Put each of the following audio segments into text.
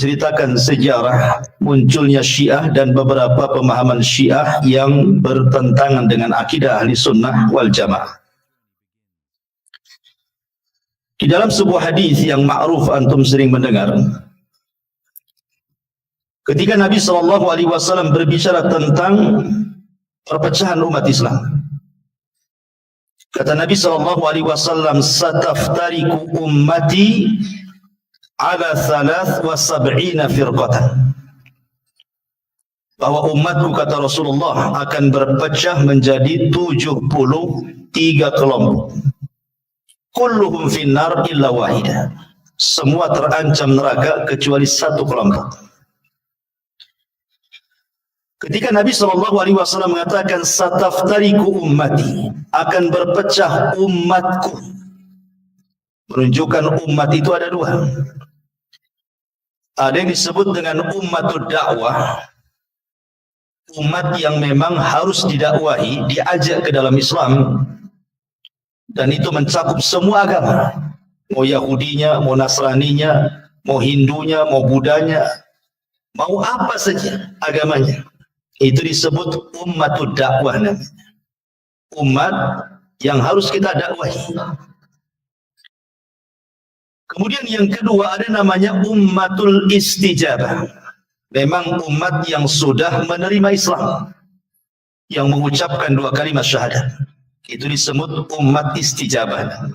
menceritakan sejarah munculnya Syiah dan beberapa pemahaman Syiah yang bertentangan dengan akidah Ahli Sunnah wal Jamaah. Di dalam sebuah hadis yang ma'ruf antum sering mendengar, ketika Nabi SAW berbicara tentang perpecahan umat Islam, kata Nabi SAW, "Sataftariku ummati ala 73 firqatan." Bahwa umatku, kata Rasulullah, akan berpecah menjadi 73 kelompok. Kulluhum finnar illa wahidah. Semua terancam neraka kecuali satu kelompok. Ketika Nabi SAW mengatakan sataftariku ummati, akan berpecah umatku, menunjukkan umat itu ada dua. Ada yang disebut dengan ummatud dakwah, umat yang memang harus didakwahi, diajak ke dalam Islam, dan itu mencakup semua agama, mau Yahudinya, mau Nasraninya, mau Hindunya, mau Budanya, mau apa saja agamanya. Itu disebut ummatud dakwah namanya. Umat yang harus kita dakwahi. Kemudian yang kedua ada namanya ummatul istijabah. Memang umat yang sudah menerima Islam, yang mengucapkan 2 kalimat syahadat. Itu disebut umat istijabah.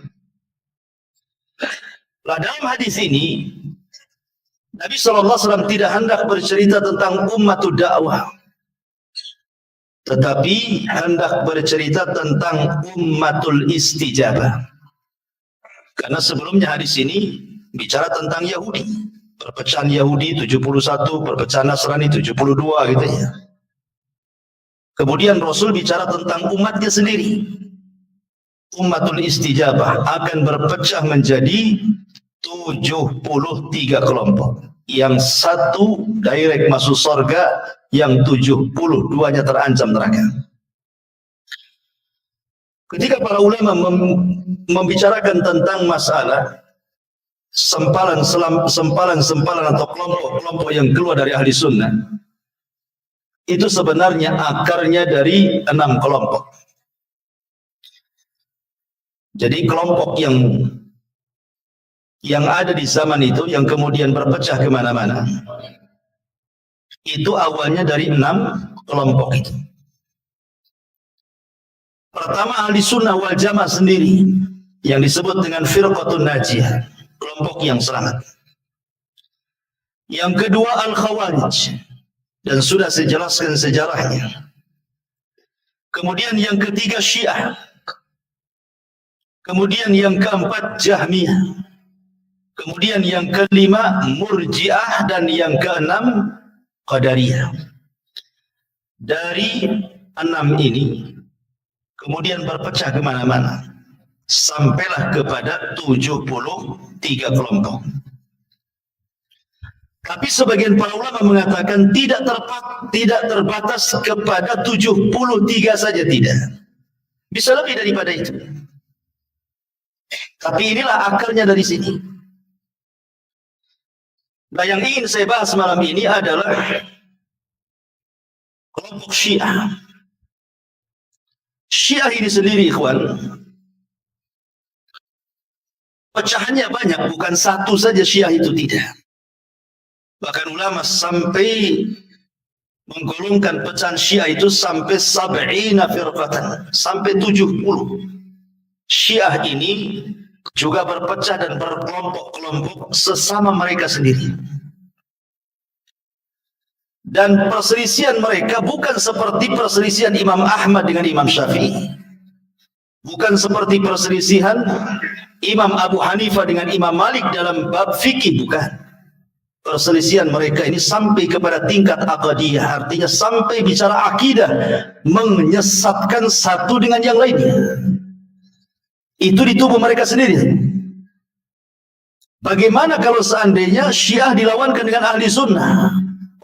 Nah, dalam hadis ini Nabi SAW tidak hendak bercerita tentang ummatud dakwah, tetapi hendak bercerita tentang ummatul istijabah. Karena sebelumnya hadis ini bicara tentang Yahudi, perpecahan Yahudi 71, perpecahan Nasrani 72 gitu ya. Kemudian Rasul bicara tentang umatnya sendiri. Ummatul istijabah akan berpecah menjadi 73 kelompok. Yang satu direct masuk surga, yang 72-nya terancam neraka. Ketika para ulama membicarakan tentang masalah sempalan atau kelompok-kelompok yang keluar dari ahli sunnah, itu sebenarnya akarnya dari 6 kelompok. Jadi kelompok yang ada di zaman itu, yang kemudian berpecah kemana-mana, itu awalnya dari 6 kelompok itu. Pertama, ahli sunnah wal jamaah sendiri, yang disebut dengan firqatun najiyah, kelompok yang selamat. Yang kedua, al-khawarij, dan sudah saya jelaskan sejarahnya. Kemudian yang ketiga, Syiah. Kemudian yang keempat, Jahmiyah. Kemudian yang kelima, Murji'ah, dan yang keenam, Qadariyah. Dari 6 ini kemudian berpecah kemana-mana, sampailah kepada 73 kelompok. Tapi sebagian para ulama mengatakan tidak terbatas kepada 73 saja, tidak. Bisa lebih daripada itu. Tapi inilah akarnya dari sini. Nah, yang ingin saya bahas malam ini adalah kelompok Syiah. Syiah ini sendiri, ikhwan, pecahannya banyak, bukan satu saja Syiah itu, tidak. Bahkan ulama sampai menggolongkan pecahan Syiah itu sampai 70 firqatan, sampai 70. Syiah ini juga berpecah dan berkelompok-kelompok sesama mereka sendiri. Dan perselisihan mereka bukan seperti perselisihan Imam Ahmad dengan Imam Syafi'i. Bukan seperti perselisihan Imam Abu Hanifah dengan Imam Malik dalam bab fikih, bukan. Perselisihan mereka ini sampai kepada tingkat aqadiyah, artinya sampai bicara akidah, menyesatkan satu dengan yang lainnya. Itu di tubuh mereka sendiri. Bagaimana kalau seandainya Syiah dilawankan dengan ahli sunnah?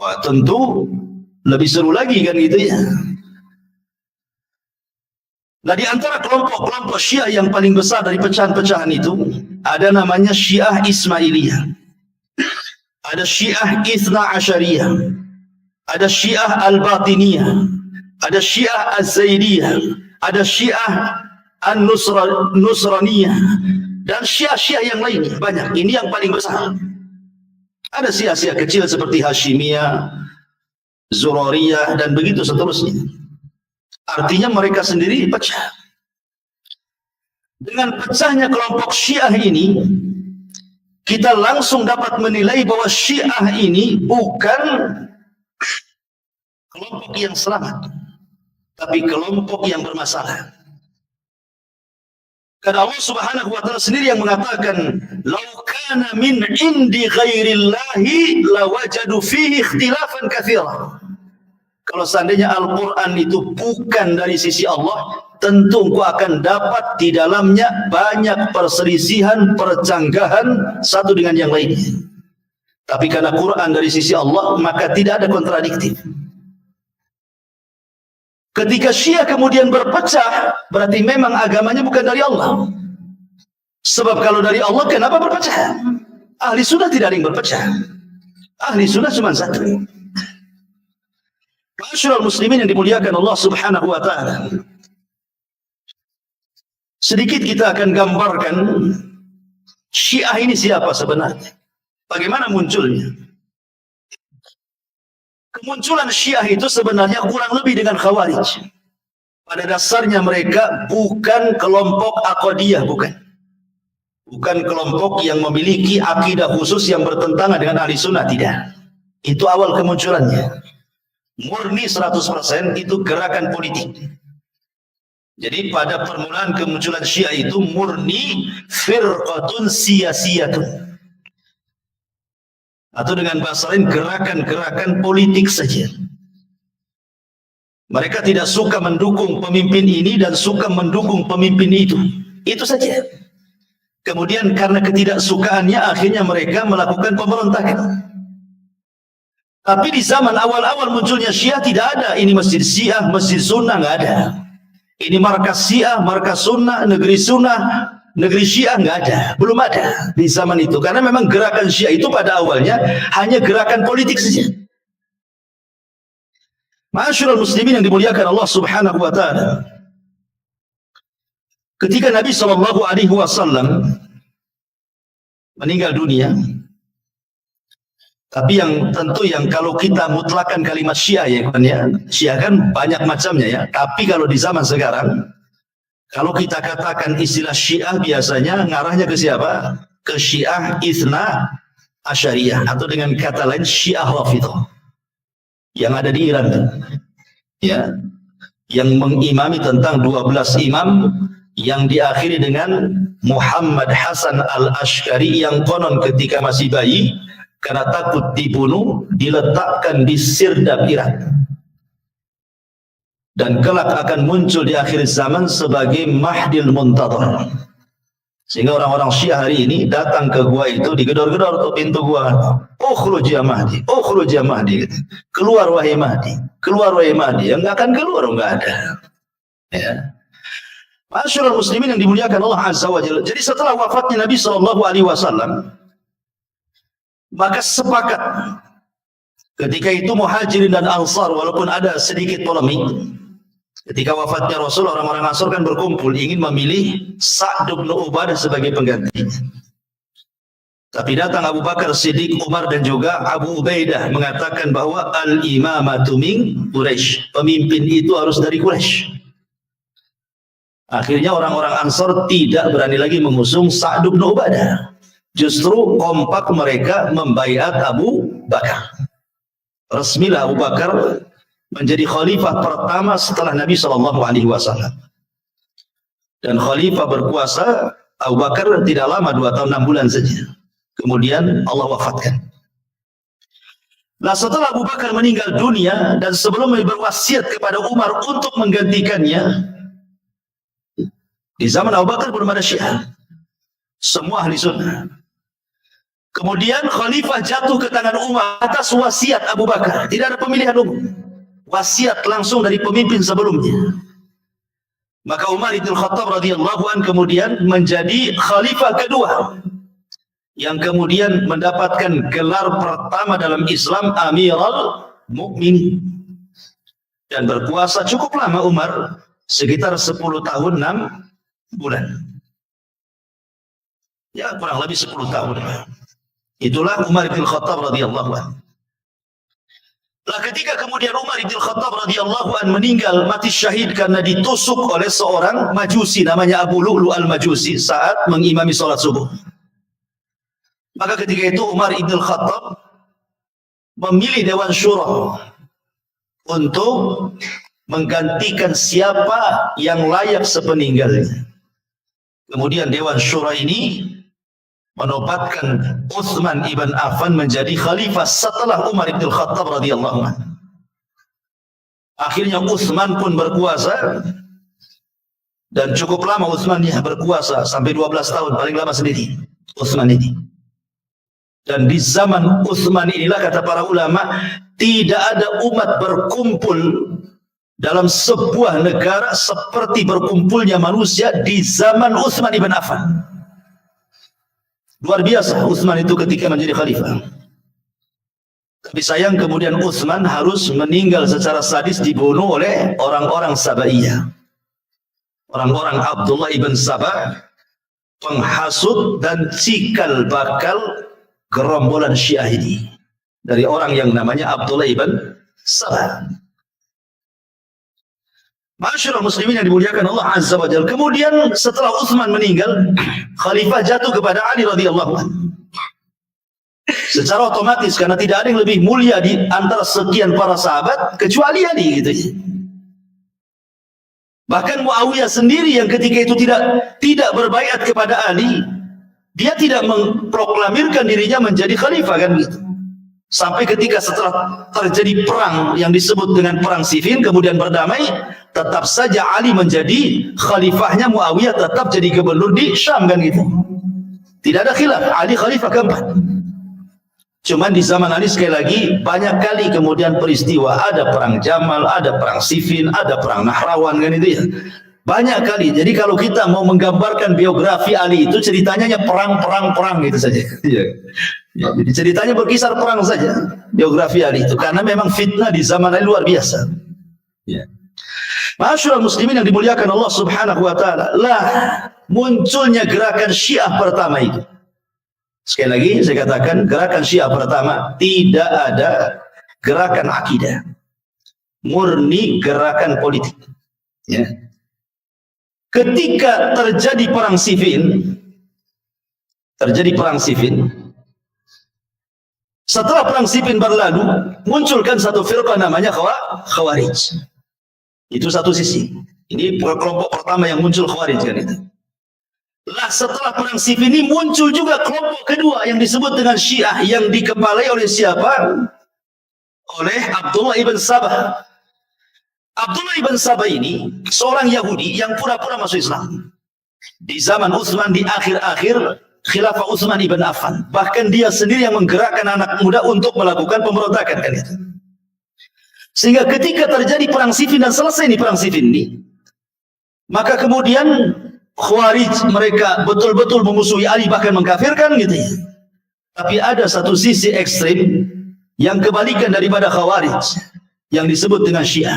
Wah, tentu lebih seru lagi kan gitu ya. Nah, di antara kelompok-kelompok Syiah yang paling besar dari pecahan-pecahan itu, ada namanya Syiah Ismailiyah. ada Syiah Itsna Asyariyah, ada Syiah Al-Batiniyah, ada Syiah Az-Zaidiyah, ada Syiah An-Nusraniyah, dan Syiah-Syiah yang lainnya banyak. Ini yang paling besar. Ada Syiah-Syiah kecil seperti Hashimiyah, Zurariyah, dan begitu seterusnya. Artinya mereka sendiri pecah. Dengan pecahnya kelompok Syiah ini, kita langsung dapat menilai bahwa Syiah ini bukan kelompok yang selamat, tapi kelompok yang bermasalah. Karena Allah Subhanahu wa taala sendiri yang mengatakan, "Lau kana min indi ghairillahi lawajadu fihi ikhtilafan katsira." Kalau seandainya Al-Qur'an itu bukan dari sisi Allah, tentu engkau akan dapat di dalamnya banyak perselisihan, percanggahan satu dengan yang lainnya. Tapi karena Quran dari sisi Allah, maka tidak ada kontradiktif. Ketika Syiah kemudian berpecah, berarti memang agamanya bukan dari Allah. Sebab kalau dari Allah, kenapa berpecah? Ahli sunnah tidak ada yang berpecah. Ahli sunnah cuma satu. Ma'asyiral muslimin yang dimuliakan Allah Subhanahu wa taala. Sedikit kita akan gambarkan Syiah ini siapa sebenarnya. Bagaimana munculnya? Kemunculan Syiah itu sebenarnya kurang lebih dengan Khawarij. Pada dasarnya mereka bukan kelompok Aqadiyah, bukan. Bukan kelompok yang memiliki akidah khusus yang bertentangan dengan ahli sunnah, tidak. Itu awal kemunculannya. Murni 100% itu gerakan politik. Jadi pada permulaan kemunculan Syiah itu murni firqatun siyasiyatun. Atau dengan bahasa lain gerakan-gerakan politik saja. Mereka tidak suka mendukung pemimpin ini dan suka mendukung pemimpin itu. Itu saja. Kemudian karena ketidaksukaannya akhirnya mereka melakukan pemberontakan. Tapi di zaman awal-awal munculnya Syiah tidak ada ini masjid Syiah, masjid Sunnah, nggak ada. Ini markas Syiah, markas Sunnah, negeri Sunnah, negeri Syiah, nggak ada, belum ada di zaman itu. Karena memang gerakan Syiah itu pada awalnya hanya gerakan politik saja. Ma'asyiral muslimin yang dimuliakan Allah Subhanahu wa taala. Ketika Nabi sallallahu alaihi wasallam meninggal dunia, tapi yang tentu yang kalau kita mutlakan kalimat Syiah ya kan ya, Syiah kan banyak macamnya ya. Tapi kalau di zaman sekarang, kalau kita katakan istilah Syiah biasanya ngarahnya ke siapa? Ke Syiah Itsna Asyariyah atau dengan kata lain Syiah Rafidhah yang ada di Iran, ya, yang mengimami tentang 12 imam yang diakhiri dengan Muhammad Hasan Al-Ash'ari yang konon ketika masih bayi karena takut dibunuh diletakkan di Sirdab Irak dan kelak akan muncul di akhir zaman sebagai Mahdil Muntadhar. Sehingga orang-orang Syiah hari ini datang ke gua itu, digedor-gedor tuh pintu gua, ukhruj ya Mahdi, ukhruj ya Mahdi, keluar wahai Mahdi, keluar wahai Mahdi. Yang nggak akan keluar, nggak ada. Ya. Ma'asyiral muslimin yang dimuliakan Allah Azza wa Jalla. Jadi setelah wafatnya Nabi sallallahu alaihi wasallam, maka sepakat ketika itu Muhajirin dan Ansar, walaupun ada sedikit polemik ketika wafatnya Rasul, orang-orang Ansar kan berkumpul ingin memilih Sa'd bin Ubadah sebagai pengganti. Tapi datang Abu Bakar Siddiq, Umar dan juga Abu Ubaidah mengatakan bahwa al-imamatu min Quraisy, pemimpin itu harus dari Quraisy. Akhirnya orang-orang Ansar tidak berani lagi mengusung Sa'd bin Ubadah. Justru kompak mereka membaiat Abu Bakar. Resmilah Abu Bakar menjadi khalifah pertama setelah Nabi SAW. Dan khalifah berkuasa Abu Bakar tidak lama, 2 tahun 6 bulan saja. Kemudian Allah wafatkan. Nah setelah Abu Bakar meninggal dunia dan sebelum berwasiat kepada Umar untuk menggantikannya, di zaman Abu Bakar belum ada Syiah, semua ahli sunnah. Kemudian khalifah jatuh ke tangan Umar atas wasiat Abu Bakar. Tidak ada pemilihan umum. Wasiat langsung dari pemimpin sebelumnya. Maka Umar bin Khattab radhiyallahu an kemudian menjadi khalifah kedua. yang kemudian mendapatkan gelar pertama dalam Islam Amirul Mukminin, dan berkuasa cukup lama Umar, sekitar 10 tahun 6 bulan. Ya, kurang lebih 10 tahun. Itulah Umar bin Khattab radhiyallahu anhu. Lah ketika kemudian Umar bin Khattab radhiyallahu anhu meninggal mati syahid karena ditusuk oleh seorang Majusi namanya Abu Lu'lu al-Majusi saat mengimami salat subuh. Maka ketika itu Umar bin Khattab memilih Dewan Syura untuk menggantikan siapa yang layak sepeninggalnya. Kemudian Dewan Syura ini menobatkan Utsman ibn Affan menjadi khalifah setelah Umar bin Khattab radhiyallahu anhu. Akhirnya Utsman pun berkuasa, dan cukup lama Utsman ya berkuasa sampai 12 tahun paling lama sendiri Utsman ini. Dan di zaman Utsman inilah kata para ulama tidak ada umat berkumpul dalam sebuah negara seperti berkumpulnya manusia di zaman Utsman ibn Affan. Luar biasa Utsman itu ketika menjadi khalifah. Tapi sayang kemudian Utsman harus meninggal secara sadis, dibunuh oleh orang-orang Sabaiyah. Orang-orang Abdullah ibn Sabah, penghasut dan cikal bakal gerombolan Syiah ini, dari orang yang namanya Abdullah ibn Sabah. Masyaallah muslimin yang dimuliakan Allah Azza wa Jalla. Kemudian setelah Utsman meninggal, khalifah jatuh kepada Ali radhiyallahu anhu. Secara otomatis karena tidak ada yang lebih mulia di antara sekian para sahabat kecuali Ali gitu. Bahkan Muawiyah sendiri yang ketika itu tidak berbaiat kepada Ali, dia tidak memproklamirkan dirinya menjadi khalifah kan gitu. Sampai ketika setelah terjadi perang yang disebut dengan perang Siffin kemudian berdamai, tetap saja Ali menjadi khalifahnya, Muawiyah tetap jadi gubernur di Syam kan gitu. Tidak ada khilaf, Ali khalifah keempat. Cuman di zaman Ali sekali lagi banyak kali kemudian peristiwa, ada perang Jamal, ada perang Siffin, ada perang Nahrawan kan itu ya. Banyak kali. Jadi kalau kita mau menggambarkan biografi Ali itu ceritanya hanya perang gitu saja. Iya. Ya, jadi ceritanya berkisar perang saja biografi Ali itu, karena memang fitnah di zaman Ali luar biasa. Ya. Masyaallah muslimin yang dimuliakan Allah Subhanahu wa taala, lah munculnya gerakan Syiah pertama itu. Sekali lagi saya katakan, gerakan Syiah pertama tidak ada gerakan akidah, murni gerakan politik. Ya. Ketika terjadi perang Siffin, setelah perang Siffin berlalu, munculkan satu firqah namanya Khawarij. Itu satu sisi. Ini kelompok pertama yang muncul Khawarij kan itu. Lah setelah perang Siffin ini muncul juga kelompok kedua yang disebut dengan Syiah, yang dikepalai oleh siapa? Oleh Abdullah ibn Sabah. Abdullah ibn Sabah ini seorang Yahudi yang pura-pura masuk Islam di zaman Utsman, di akhir-akhir khilafah Utsman ibn Affan. Bahkan dia sendiri yang menggerakkan anak muda untuk melakukan pemberontakan kan itu. Sehingga ketika terjadi perang Siffin dan selesai di perang Siffin ini, maka kemudian Khawarij mereka betul-betul memusuhi Ali, bahkan mengkafirkan gitu ya. Tapi ada satu sisi ekstrim yang kebalikan daripada Khawarij yang disebut dengan Syiah.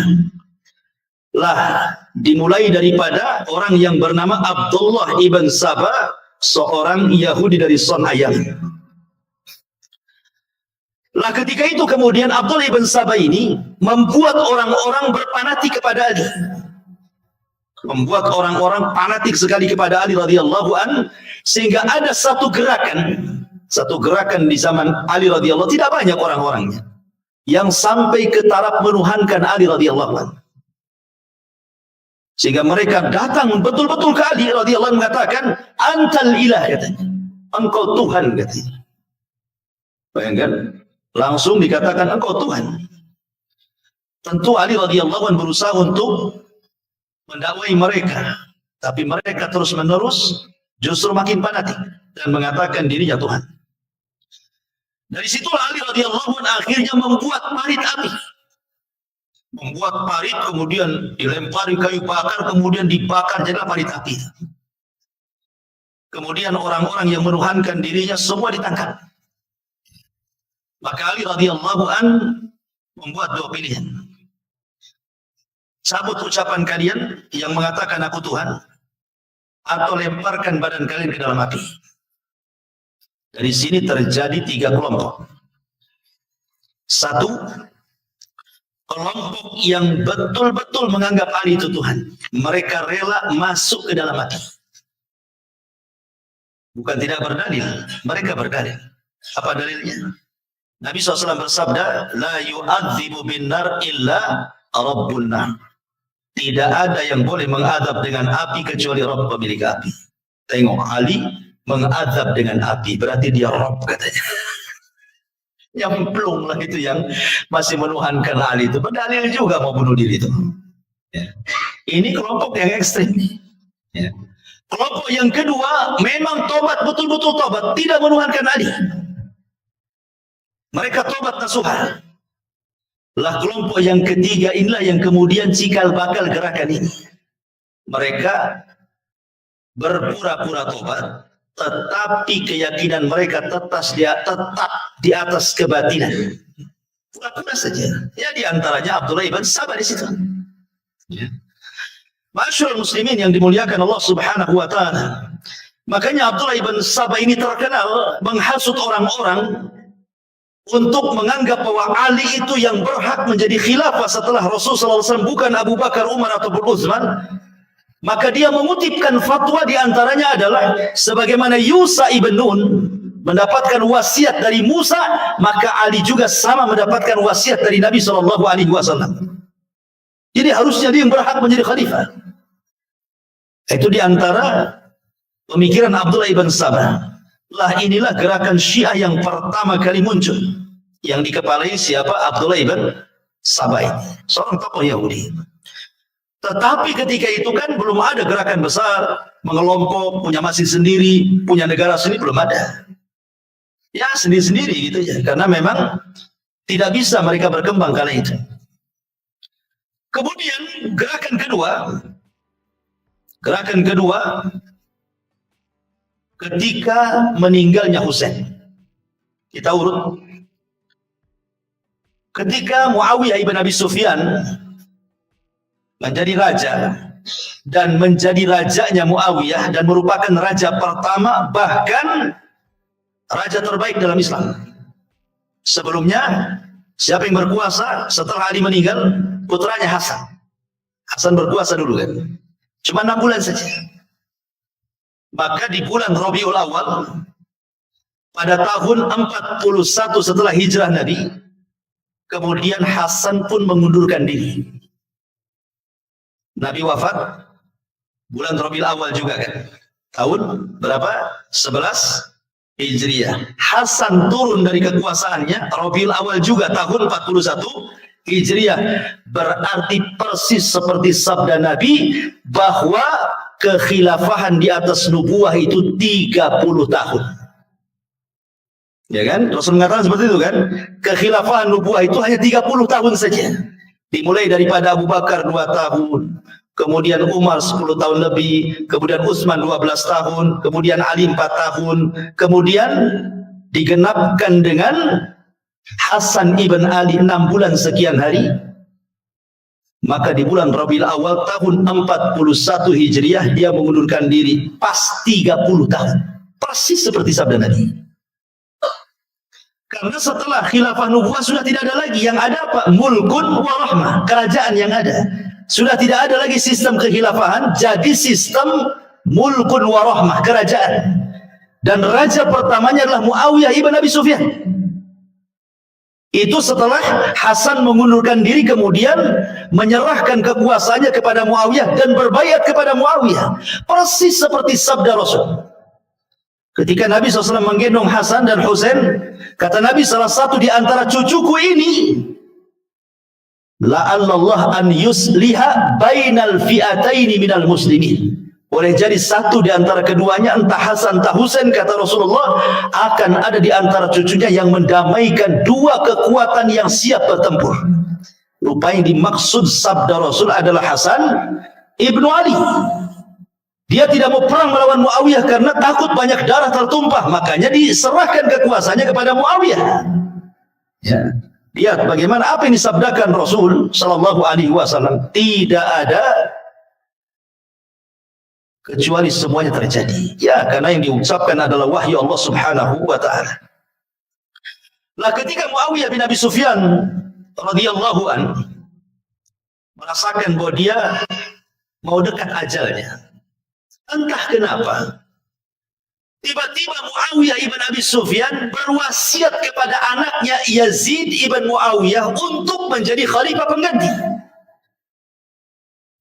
Lah dimulai daripada orang yang bernama Abdullah ibn Sabah, seorang Yahudi dari Son'ayam. Lah ketika itu kemudian Abdullah ibn Sabah ini membuat orang-orang berfanatik kepada Ali. Membuat orang-orang fanatik sekali kepada Ali radhiyallahu an, sehingga ada satu gerakan di zaman Ali radhiyallahu, tidak banyak orang-orangnya, yang sampai ke taraf menuhankan Ali radhiyallahu an. Sehingga mereka datang betul-betul ke Ali radhiyallahu an mengatakan, "Antal ilah," katanya. Engkau Tuhan katanya. Bayangkan, langsung dikatakan engkau Tuhan. Tentu Ali radhiyallahu an berusaha untuk mendakwai mereka, tapi mereka terus-menerus justru makin fanatik dan mengatakan dirinya Tuhan. Dari situlah Ali radhiyallahu an akhirnya membuat parit api. Membuat parit, kemudian dilempari kayu bakar, kemudian dibakar, jadilah parit api. Kemudian orang-orang yang menuhankan dirinya semua ditangkap. Maka Ali radhiyallahu an membuat dua pilihan. Cabut ucapan kalian yang mengatakan aku Tuhan, atau lemparkan badan kalian ke dalam api. Dari sini terjadi tiga kelompok. Satu, kelompok yang betul-betul menganggap Ali itu Tuhan. Mereka rela masuk ke dalam api. Bukan tidak berdalil, mereka berdalil. Apa dalilnya? Nabi SAW bersabda, la yu'adzibu bin nar illa rabbun nar. Tidak ada yang boleh mengadab dengan api kecuali Rabb pemilik api. Tengok, Ali mengadab dengan api, berarti dia Rabb katanya. Nyemplung lah itu yang masih menuhankan Ali itu. Berdalil juga mau bunuh diri itu. Ya. Ini kelompok yang ekstrim. Ya. Kelompok yang kedua memang tobat, betul-betul tobat, tidak menuhankan Ali. Mereka tobat nasuha. Lah kelompok yang ketiga inilah yang kemudian cikal bakal gerakan ini. Mereka berpura-pura tobat, tetapi keyakinan mereka tetap di atas kebatinan. Pura-pura saja. Ya, di antaranya Abdullah ibn Sabah di situ. Ya. Masyaallah muslimin yang dimuliakan Allah Subhanahu wa taala. Makanya Abdullah ibn Sabah ini terkenal menghasut orang-orang untuk menganggap bahwa Ali itu yang berhak menjadi khilafah setelah Rasulullah SAW, bukan Abu Bakar, Umar ataupun Utsman. Maka dia mengutipkan fatwa, diantaranya adalah sebagaimana Yusa ibn Nun mendapatkan wasiat dari Musa, maka Ali juga sama mendapatkan wasiat dari Nabi SAW. Jadi harusnya dia yang berhak menjadi khalifah. Itu diantara pemikiran Abdullah ibn Sabah. Lah inilah gerakan Syiah yang pertama kali muncul, yang dikepalai siapa? Abdullah ibn Sabah ini, seorang tokoh Yahudi. Tetapi ketika itu kan belum ada gerakan besar, mengelompok, punya masjid sendiri, punya negara sendiri, belum ada. Ya sendiri-sendiri gitu ya, karena memang tidak bisa mereka berkembang kala itu. Kemudian gerakan kedua ketika meninggalnya Husain. Kita urut. Ketika Muawiyah ibn Abi Sufyan menjadi raja, dan menjadi rajanya Muawiyah dan merupakan raja pertama, bahkan raja terbaik dalam Islam. Sebelumnya siapa yang berkuasa setelah Ali meninggal? Putranya Hasan. Hasan berkuasa dulu kan, cuma 6 bulan saja. Maka di bulan Rabiul Awal pada tahun 41 setelah hijrah Nabi, kemudian Hasan pun mengundurkan diri. Nabi wafat bulan Rabiul Awal juga kan, tahun berapa? 11 Hijriah. Hasan turun dari kekuasaannya Rabiul Awal juga tahun 41 Hijriah. Berarti persis seperti sabda Nabi bahwa kekhilafahan di atas nubuah itu 30 tahun. Ya kan? Rasul mengatakan seperti itu kan? Kekhilafahan nubuah itu hanya 30 tahun saja. Dimulai daripada Abu Bakar 2 tahun, kemudian Umar 10 tahun lebih, kemudian Utsman 12 tahun, kemudian Ali 4 tahun, kemudian digenapkan dengan Hasan ibn Ali 6 bulan sekian hari. Maka di bulan Rabiul Awal tahun 41 Hijriah dia mengundurkan diri, pas 30 tahun. Persis seperti sabda Nabi. Karena setelah khilafah nubuwah sudah tidak ada lagi, yang ada apa? Mulkun wa rahmah, kerajaan yang ada. Sudah tidak ada lagi sistem kekhilafahan, jadi sistem mulkun wa rahmah, kerajaan. Dan raja pertamanya adalah Muawiyah ibn Abi Sufyan. Itu setelah Hasan mengundurkan diri, kemudian menyerahkan kekuasaannya kepada Muawiyah dan berbaiat kepada Muawiyah. Persis seperti sabda Rasul. Ketika Nabi SAW menggendong Hasan dan Husain, kata Nabi, salah satu di antara cucuku ini, la'allallah an yusliha bainal fi'ataini minal muslimin. Boleh jadi satu di antara keduanya, entah Hasan entah Husain, kata Rasulullah, akan ada di antara cucunya yang mendamaikan dua kekuatan yang siap bertempur. Rupanya dimaksud sabda Rasul adalah Hasan ibnu Ali. Dia tidak mau perang melawan Muawiyah karena takut banyak darah tertumpah, makanya diserahkan kekuasaannya kepada Muawiyah. Ya. Lihat bagaimana apa yang disabdakan Rasul Sallallahu Alaihi Wasallam. Tidak ada kecuali semuanya terjadi. Ya, karena yang diucapkan adalah wahyu Allah Subhanahu Wa Taala. Nah, ketika Muawiyah bin Abi Sufyan radhiyallahu an merasakan bahwa dia mau dekat ajalnya, entah kenapa tiba-tiba Muawiyah ibn Abi Sufyan berwasiat kepada anaknya Yazid ibn Muawiyah untuk menjadi khalifah pengganti.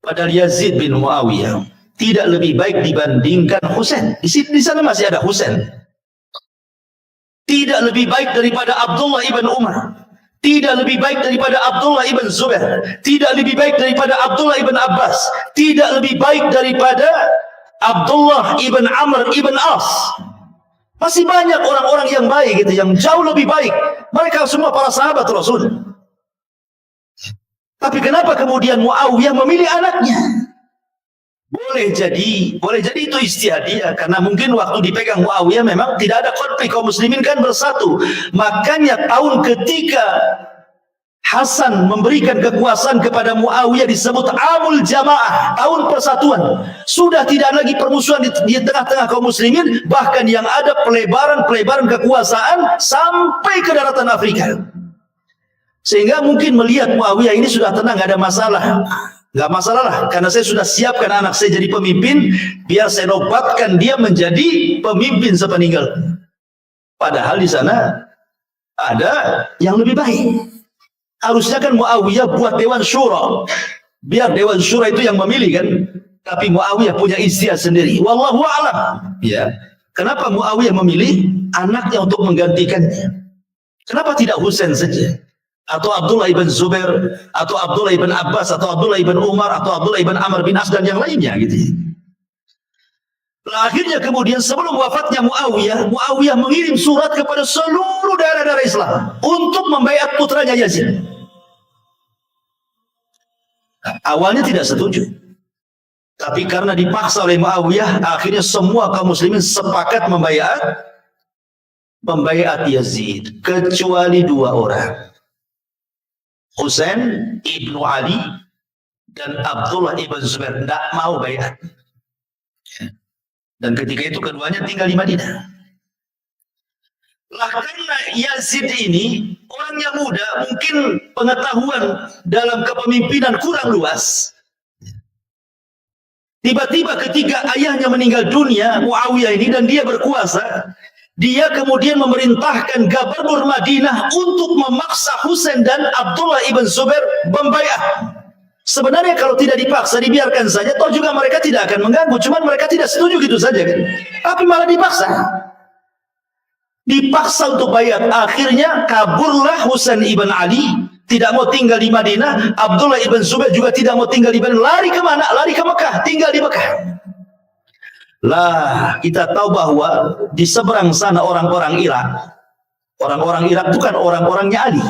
Padahal Yazid bin Muawiyah tidak lebih baik dibandingkan Husain. Di sana masih ada Husain. Tidak lebih baik daripada Abdullah ibn Umar. Tidak lebih baik daripada Abdullah ibn Zubair. Tidak lebih baik daripada Abdullah ibn Abbas. Tidak lebih baik daripada Abdullah ibn Amr ibn As. Masih banyak orang-orang yang baik gitu, yang jauh lebih baik. Mereka semua para sahabat Rasul. Tapi kenapa kemudian Muawiyah memilih anaknya? Boleh jadi itu ijtihadiyah, karena mungkin waktu dipegang Muawiyah memang tidak ada konflik, kaum muslimin kan bersatu. Makanya tahun ketika Hasan memberikan kekuasaan kepada Muawiyah disebut Amul Jamaah, tahun persatuan. Sudah tidak lagi permusuhan di tengah-tengah kaum muslimin, bahkan yang ada pelebaran kekuasaan sampai ke daratan Afrika. Sehingga mungkin melihat Muawiyah ini sudah tenang, nggak ada masalah. Nggak masalah lah, karena saya sudah siapkan anak saya jadi pemimpin, biar saya nobatkan dia menjadi pemimpin sepeninggal. Padahal di sana ada yang lebih baik. Harusnya kan Muawiyah buat Dewan Syura, biar Dewan Syura itu yang memilih kan. Tapi Muawiyah punya ijtihad sendiri. Wallahu a'lam. Ya. Kenapa Muawiyah memilih anaknya untuk menggantikannya? Kenapa tidak Husain saja? Atau Abdullah ibn Zubair, atau Abdullah ibn Abbas, atau Abdullah ibn Umar, atau Abdullah ibn Amr bin As dan yang lainnya gitu. Nah, akhirnya kemudian sebelum wafatnya Muawiyah mengirim surat kepada seluruh daerah-daerah Islam untuk membaiat putranya Yazid. Awalnya tidak setuju, tapi karena dipaksa oleh Muawiyah, akhirnya semua kaum muslimin sepakat membaiat Yazid, kecuali dua orang. Husain ibnu Ali dan Abdullah ibn Zubair tidak mau bayar. Dan ketika itu keduanya tinggal di Madinah. Lah karena Yazid ini orangnya muda, mungkin pengetahuan dalam kepemimpinan kurang luas. Tiba-tiba ketika ayahnya meninggal dunia, Muawiyah ini, dan dia berkuasa, dia kemudian memerintahkan Gubernur Madinah untuk memaksa Husain dan Abdullah ibn Zubair membaiat. Sebenarnya kalau tidak dipaksa, dibiarkan saja, toh juga mereka tidak akan mengganggu. Cuman mereka tidak setuju gitu saja kan. Tapi malah dipaksa. Dipaksa untuk baiat. Akhirnya kaburlah Husain ibn Ali, tidak mau tinggal di Madinah. Abdullah ibn Zubair juga tidak mau tinggal di Madinah. Lari kemana? Lari ke Mekah, tinggal di Mekah. Lah, kita tahu bahwa di seberang sana orang-orang Irak. Orang-orang Irak itu kan orang-orangnya Ali.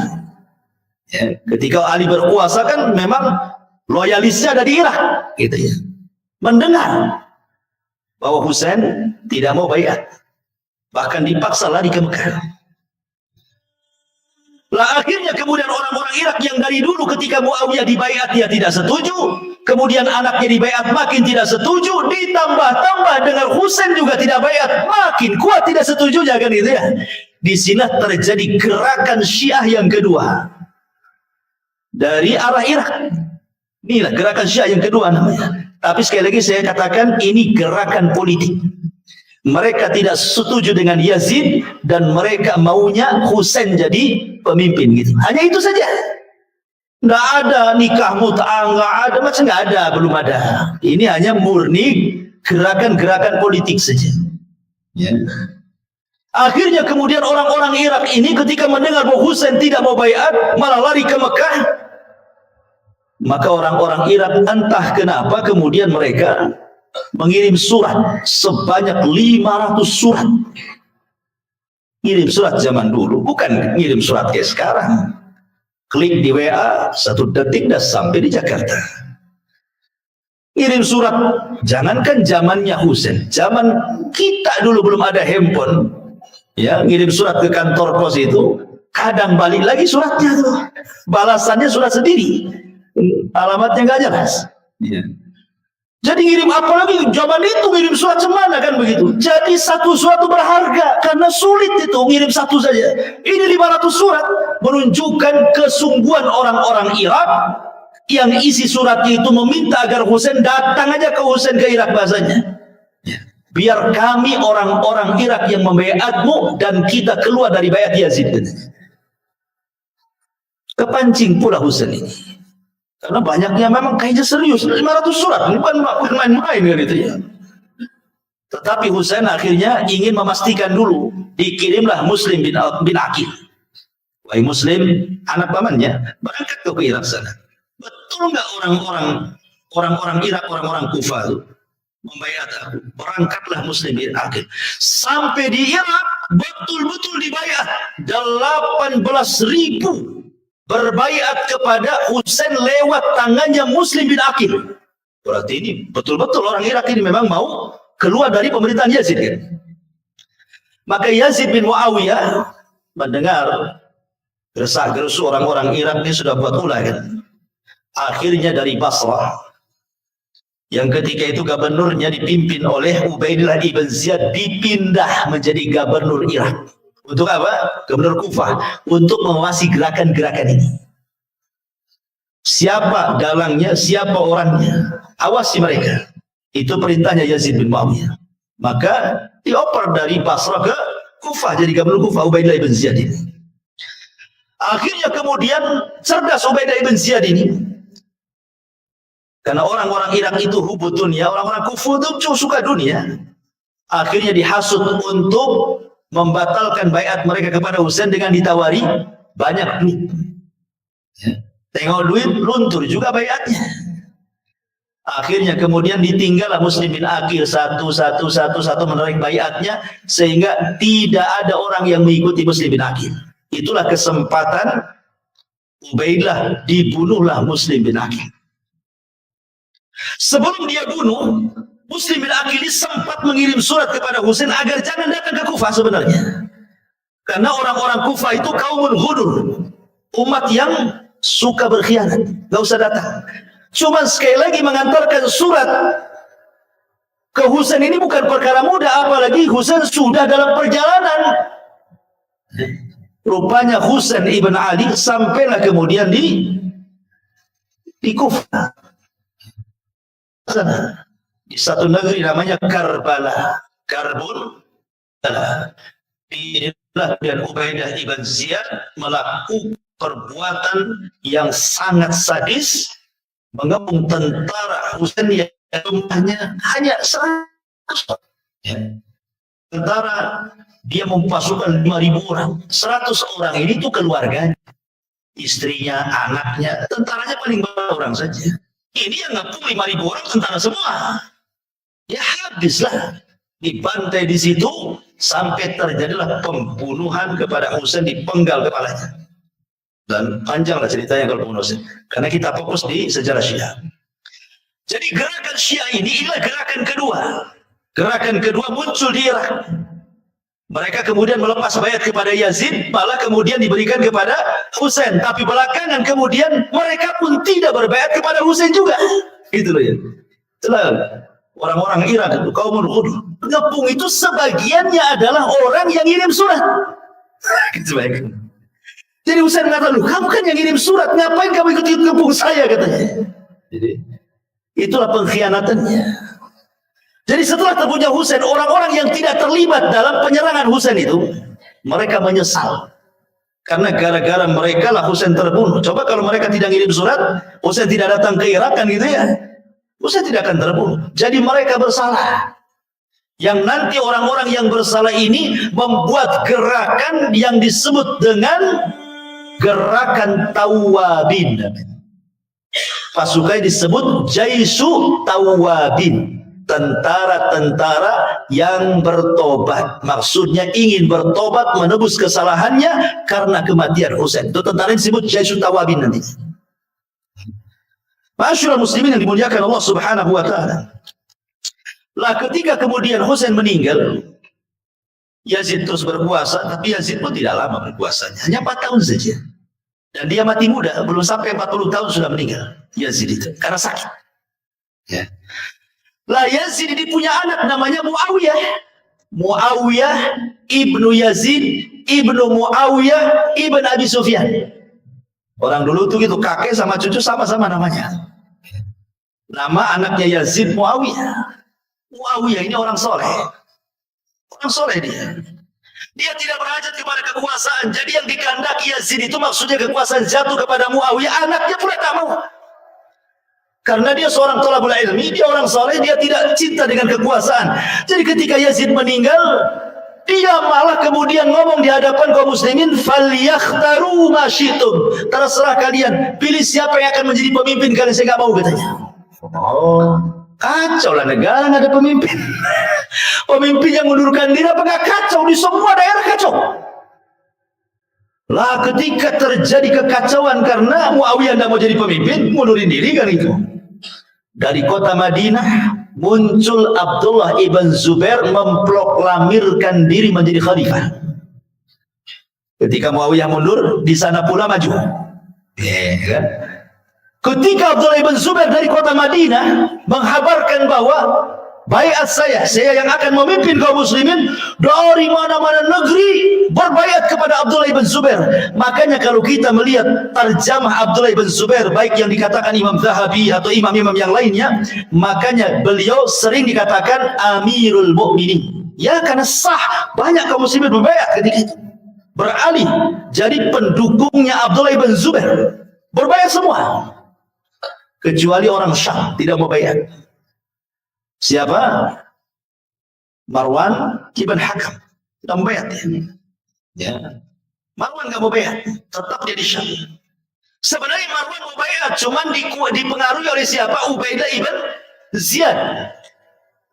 Ya, ketika Ali berkuasa kan memang loyalisnya ada di Irak, gitu ya. Mendengar bahwa Husain tidak mau baiat, bahkan dipaksa lari ke Mekah. Lah akhirnya kemudian orang-orang Irak yang dari dulu ketika Muawiyah dibaiat dia tidak setuju, kemudian anaknya dibaiat makin tidak setuju, ditambah-tambah dengan Husain juga tidak baiat, makin kuat tidak setuju, kan gitu ya. Di sini terjadi gerakan Syiah yang kedua dari arah Irak. Inilah gerakan Syiah yang kedua namanya. Tapi sekali lagi saya katakan ini gerakan politik. Mereka tidak setuju dengan Yazid dan mereka maunya Husain jadi pemimpin gitu. Hanya itu saja. Nggak ada nikah mut'ah, nggak ada, macam nggak ada, belum ada. Ini hanya murni gerakan-gerakan politik saja. Ya. Akhirnya kemudian orang-orang Irak ini ketika mendengar bahwa Husain tidak mau baiat, malah lari ke Mekah. Maka orang-orang Irak entah kenapa kemudian mereka mengirim surat sebanyak 500 surat. Ngirim surat zaman dulu, bukan ngirim surat kayak sekarang. Klik di WA, 1 detik dah sampai di Jakarta. Ngirim surat, jangankan zamannya Husain, zaman kita dulu belum ada handphone, ya, ngirim surat ke kantor pos itu, kadang balik lagi suratnya tuh, balasannya surat sendiri, alamatnya nggak jelas. Ya. Jadi ngirim apa lagi? Zaman itu ngirim surat semana kan begitu. Jadi satu surat itu berharga karena sulit itu ngirim satu saja. Ini 500 surat menunjukkan kesungguhan orang-orang Irak yang isi suratnya itu meminta agar Husain datang aja ke Husain ke Irak bahasanya. Biar kami orang-orang Irak yang membaiatmu dan kita keluar dari baiat Yazid. Kepancing pula Husain ini. Karena banyaknya memang kayaknya serius, 500 surat, bukan main-main gitu ya. Tetapi Husain akhirnya ingin memastikan dulu, dikirimlah Muslim bin Aqil. Wahai Muslim, anak pamannya, berangkat ke Irak sana. Betul nggak orang-orang Irak, orang-orang Kufah itu membaiat aku? Berangkatlah Muslim bin Aqil. Sampai di Irak, betul-betul dibaiat 18.000 berbaiat kepada Husain lewat tangannya Muslim bin Aqil. Berarti ini betul-betul orang Irak ini memang mau keluar dari pemerintahan Yazid kan? Maka Yazid bin Muawiyah mendengar gersak-gersuk orang-orang Irak ini sudah buat ulah kan? Akhirnya dari Basrah, yang ketika itu gubernurnya dipimpin oleh Ubaidillah ibn Ziyad, dipindah menjadi gubernur Irak. Untuk apa? Gubernur Kufah, untuk mengawasi gerakan-gerakan ini. Siapa dalangnya, siapa orangnya, awasi mereka. Itu perintahnya Yazid bin Muawiyah. Maka dioper dari Basrah ke Kufah, jadi gubernur Kufah Ubaidillah ibn Ziyad ini. Akhirnya kemudian cerdas Ubaidillah ibn Ziyad ini, karena orang-orang Irak itu hubud dunia, orang-orang Kufah itu suka dunia. Akhirnya dihasut untuk membatalkan baiat mereka kepada Husain dengan ditawari banyak duit. Tengok duit, luntur juga baiatnya. Akhirnya kemudian ditinggallah Muslim bin Aqil satu menarik baiatnya, sehingga tidak ada orang yang mengikuti Muslim bin Aqil. Itulah kesempatan Ubaidillah, dibunuhlah Muslim bin Aqil. Sebelum dia bunuh, Muslim bin Aqil sempat mengirim surat kepada Husain agar jangan datang ke Kufah sebenarnya. Karena orang-orang Kufah itu kaumun ghudur, umat yang suka berkhianat, gak usah datang. Cuma sekali lagi mengantarkan surat ke Husain ini bukan perkara mudah, apalagi Husain sudah dalam perjalanan. Rupanya Husain ibn Ali sampailah kemudian di Kufah sana, di satu negeri namanya Karbala, Karbul. Dan Ubaidah ibn Ziyad melakukan perbuatan yang sangat sadis, mengepung tentara Husain yang jumlahnya hanya 100. Tentara dia mempasukan 5.000 orang, 100 orang ini tuh keluarganya, istrinya, anaknya, tentaranya paling banyak orang saja. Ini yang ngepung 5.000 orang tentara semua. Ya habislah, dibantai di situ sampai terjadilah pembunuhan kepada Husain, dipenggal kepalanya. Dan panjanglah ceritanya kalau pembunuhan Husain, karena kita fokus di sejarah Syiah. Jadi gerakan Syiah ini adalah gerakan kedua. Gerakan kedua muncul di Irak. Mereka kemudian melepas baiat kepada Yazid, malah kemudian diberikan kepada Husain. Tapi belakangan kemudian mereka pun tidak berbaiat kepada Husain juga. Gitu loh ya. Itulah orang-orang Irak itu, kaum ghudur. Ngepung itu sebagiannya adalah orang yang ngirim surat. Gitu baik. Jadi Husain mengatakan, kamu kan yang ngirim surat, ngapain kamu ikut ngepung saya, katanya. Jadi itulah pengkhianatannya. Jadi setelah terbunuhnya Husain, orang-orang yang tidak terlibat dalam penyerangan Husain itu, mereka menyesal. Karena gara-gara mereka lah Husain terbunuh. Coba kalau mereka tidak ngirim surat, Husain tidak datang ke Irak kan gitu ya, Husain tidak akan terbunuh. Jadi mereka bersalah. Yang nanti orang-orang yang bersalah ini membuat gerakan yang disebut dengan gerakan Tawabin. Pasukan disebut Jaisu Tawabin. Tentara-tentara yang bertobat, maksudnya ingin bertobat, menebus kesalahannya karena kematian Husain. Itu tentara yang disebut Jaisun Tawabin nanti. Masyaallah muslimin yang dimuliakan Allah Subhanahu wa taala. Lah ketika kemudian Husain meninggal, Yazid terus berkuasa, tapi Yazid pun tidak lama berkuasanya, hanya 4 tahun saja. Dan dia mati muda, belum sampai 40 tahun sudah meninggal Yazid itu karena sakit. Ya. Lah Yazid ini punya anak namanya Muawiyah. Muawiyah ibnu Yazid ibnu Muawiyah ibn Abi Sufyan. Orang dulu tuh gitu, kakek sama cucu sama-sama namanya. Nama anaknya Yazid Muawiyah. Muawiyah ini orang soleh. Orang soleh dia. Dia tidak berhajat kepada kekuasaan. Jadi yang dikehendaki Yazid itu maksudnya kekuasaan jatuh kepada Muawiyah. Anaknya pula tak mau. Karena dia seorang thalabul ilmi, dia orang soleh, dia tidak cinta dengan kekuasaan. Jadi ketika Yazid meninggal, dia malah kemudian ngomong di hadapan kaum muslimin, "Falyakhtaru ma syi'tum." Terserah kalian, pilih siapa yang akan menjadi pemimpin kalian, saya nggak mau, katanya. Oh, kacau lah negara, nggak ada pemimpin. Pemimpin yang mundurkan diri apa nggak kacau? Di semua daerah kacau. Lah ketika terjadi kekacauan karena Muawiyah tidak mau jadi pemimpin, mundurin diri kan itu. Dari kota Madinah muncul Abdullah ibn Zubair memproklamirkan diri menjadi khalifah. Ketika Muawiyah mundur, di sana pula maju. Kan? Ketika Abdullah ibn Zubair dari kota Madinah menghabarkan bahwa baiat saya yang akan memimpin kaum muslimin, dari mana-mana negeri berbaiat kepada Abdullah ibn Zubair. Makanya kalau kita melihat tarjamah Abdullah ibn Zubair, baik yang dikatakan Imam Zahabi atau imam-imam yang lainnya, makanya beliau sering dikatakan Amirul Mukminin. Ya, karena sah banyak kaum muslimin berbaiat ketika itu. Beralih jadi pendukungnya Abdullah ibn Zubair. Berbaiat semua. Kecuali orang Syam tidak mau baiat. Siapa? Marwan ibn Hakam. Tidak mau baiat ya. Marwan nggak mau baiat, tetap dia di Syam. Sebenarnya Marwan mau baiat, cuman dipengaruhi oleh siapa? Ubaidah ibn Ziyad.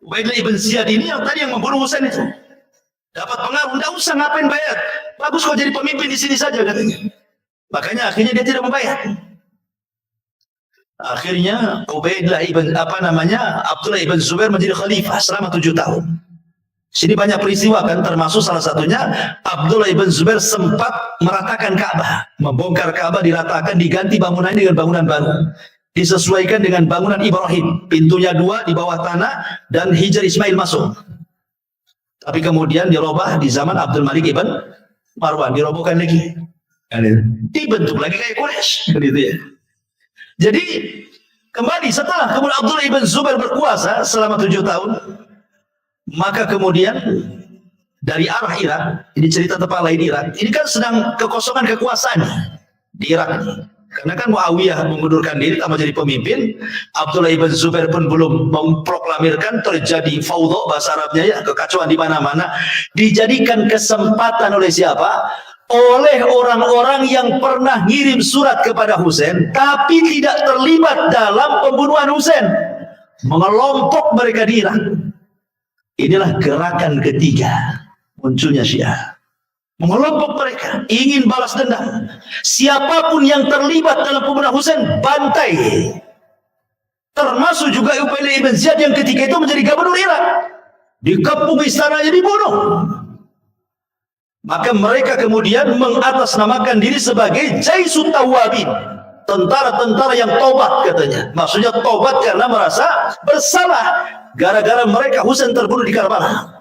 Ubaidah ibn Ziyad ini yang tadi yang membunuh Husain itu. Dapat pengaruh, tidak usah ngapain baiat. Bagus kau jadi pemimpin di sini saja, katanya. Makanya akhirnya dia tidak membaiat. Akhirnya Ubaidillah ibn Abdullah ibn Zubair menjadi khalifah selama 7 tahun. Sini banyak peristiwa kan, termasuk salah satunya Abdullah ibn Zubair sempat meratakan Ka'bah, membongkar Ka'bah, diratakan, diganti bangunannya dengan bangunan baru, disesuaikan dengan bangunan Ibrahim, pintunya 2 di bawah tanah dan Hijar Ismail masuk. Tapi kemudian dirubah di zaman Abdul Malik ibn Marwan, dirobohkan lagi, dibentuk lagi kayak Quraisy, gitu ya. Jadi kembali setelah kemudian Abdullah ibn Zubair berkuasa selama 7 tahun, maka kemudian dari arah Irak, ini cerita tempat lain Irak, ini kan sedang kekosongan kekuasaan di Irak ini. Karena kan Muawiyah mengundurkan diri, tak mau jadi pemimpin. Abdullah ibn Zubair pun belum memproklamirkan, terjadi fawdha bahasa Arabnya ya, kekacauan di mana-mana. Dijadikan kesempatan oleh siapa? Oleh orang-orang yang pernah ngirim surat kepada Husain tapi tidak terlibat dalam pembunuhan Husain, mengelompok mereka di Irak. Inilah gerakan ketiga munculnya Syiah, mengelompok mereka, ingin balas dendam. Siapapun yang terlibat dalam pembunuhan Husain bantai, termasuk juga Ubaidah ibn Ziyad yang ketika itu menjadi gubernur Irak, dikepung istananya, dibunuh. Maka mereka kemudian mengatasnamakan diri sebagai Jaisut Tawabin, tentara-tentara yang tobat katanya. Maksudnya tobat karena merasa bersalah gara-gara mereka Husain terbunuh di Karbala.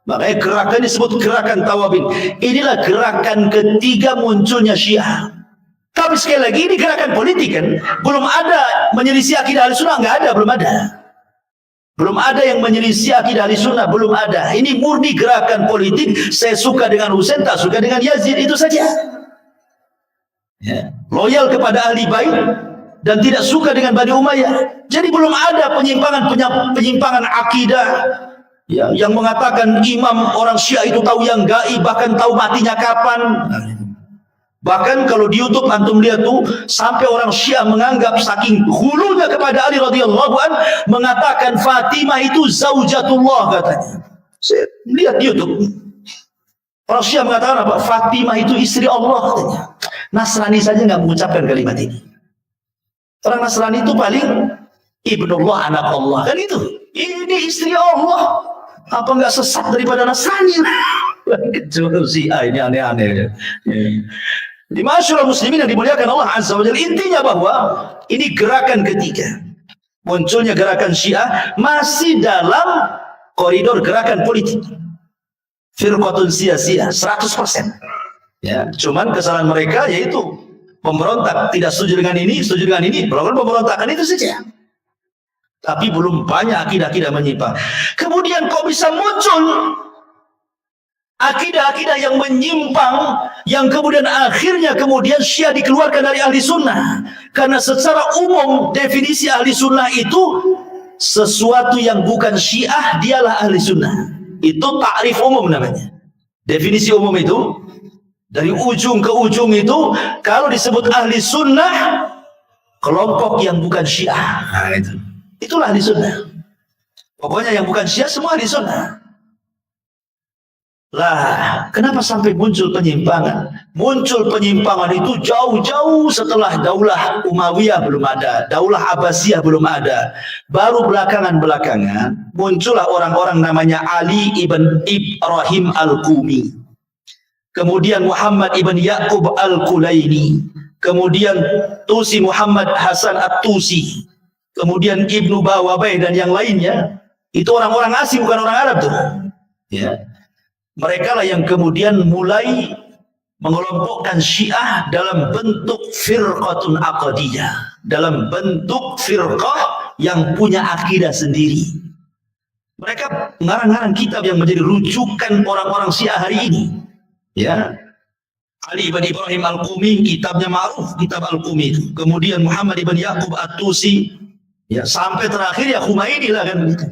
Makanya gerakan disebut gerakan Tawabin. Inilah gerakan ketiga munculnya Syiah. Tapi sekali lagi ini gerakan politik kan, belum ada menyelisih akidah Ahlussunnah, nggak ada, belum ada. Belum ada yang menyelisih akidah Ahlussunnah, belum ada. Ini murni gerakan politik. Saya suka dengan Husain, tak suka dengan Yazid, itu saja. Ya. Loyal kepada ahli bait dan tidak suka dengan Bani Umayyah. Jadi belum ada penyimpangan akidah ya, yang mengatakan imam orang Syiah itu tahu yang gaib, bahkan tahu matinya kapan. Bahkan kalau di YouTube antum lihat tuh, sampai orang Syiah menganggap saking hulunya kepada Ali radhiyallahu an, mengatakan Fatimah itu zaujatullah katanya. Saya lihat di YouTube, orang Syiah mengatakan apa? Fatimah itu istri Allah katanya. Nasrani saja nggak mengucapkan kalimat ini. Orang Nasrani itu paling ibnullah, anak Allah, kan itu. Ini istri Allah. Apa enggak sesat daripada Nasrani? Kecuali Syiah ini aneh-aneh. Di masyarakat muslimin yang dimuliakan Allah Azza wa Jalla, intinya bahwa ini gerakan ketiga. Munculnya gerakan Syiah masih dalam koridor gerakan politik. Firqatun siyasiyah 100%. Ya, cuman kesalahan mereka yaitu pemberontak, tidak setuju dengan ini, setuju dengan ini, melakukan pemberontakan itu saja. Tapi belum banyak akidah-akidah menyimpang. Kemudian kok bisa muncul akidah-akidah yang menyimpang, yang kemudian akhirnya Syiah dikeluarkan dari ahli sunnah. Karena secara umum definisi ahli sunnah itu sesuatu yang bukan Syiah dialah ahli sunnah. Itu takrif umum namanya. Definisi umum itu dari ujung ke ujung itu, kalau disebut ahli sunnah, kelompok yang bukan Syiah. Nah, itulah ahli sunnah. Pokoknya yang bukan Syiah semua ahli sunnah. Lah, kenapa sampai muncul penyimpangan? Muncul penyimpangan itu jauh-jauh setelah Daulah Umayyah belum ada, Daulah Abbasiyah belum ada. Baru belakangan-belakangan muncullah orang-orang namanya Ali ibn Ibrahim al-Qumi, kemudian Muhammad ibn Yaqub al-Kulaini, kemudian Tusi Muhammad Hasan at-Tusi, kemudian Ibnu Bawabay dan yang lainnya. Itu orang-orang asing, bukan orang Arab tuh. Ya. Mereka lah yang kemudian mulai mengelompokkan Syiah dalam bentuk firqatun aqdiyah, dalam bentuk firqah yang punya akidah sendiri. Mereka mengarang-arang kitab yang menjadi rujukan orang-orang Syiah hari ini. Ya, Ali ibn Ibrahim al-Qumi, kitabnya ma'ruf, kitab al-Qumi itu. Kemudian Muhammad ibn Yaqub at-Tusi, ya, sampai terakhir ya Khumaini lah kan begitu.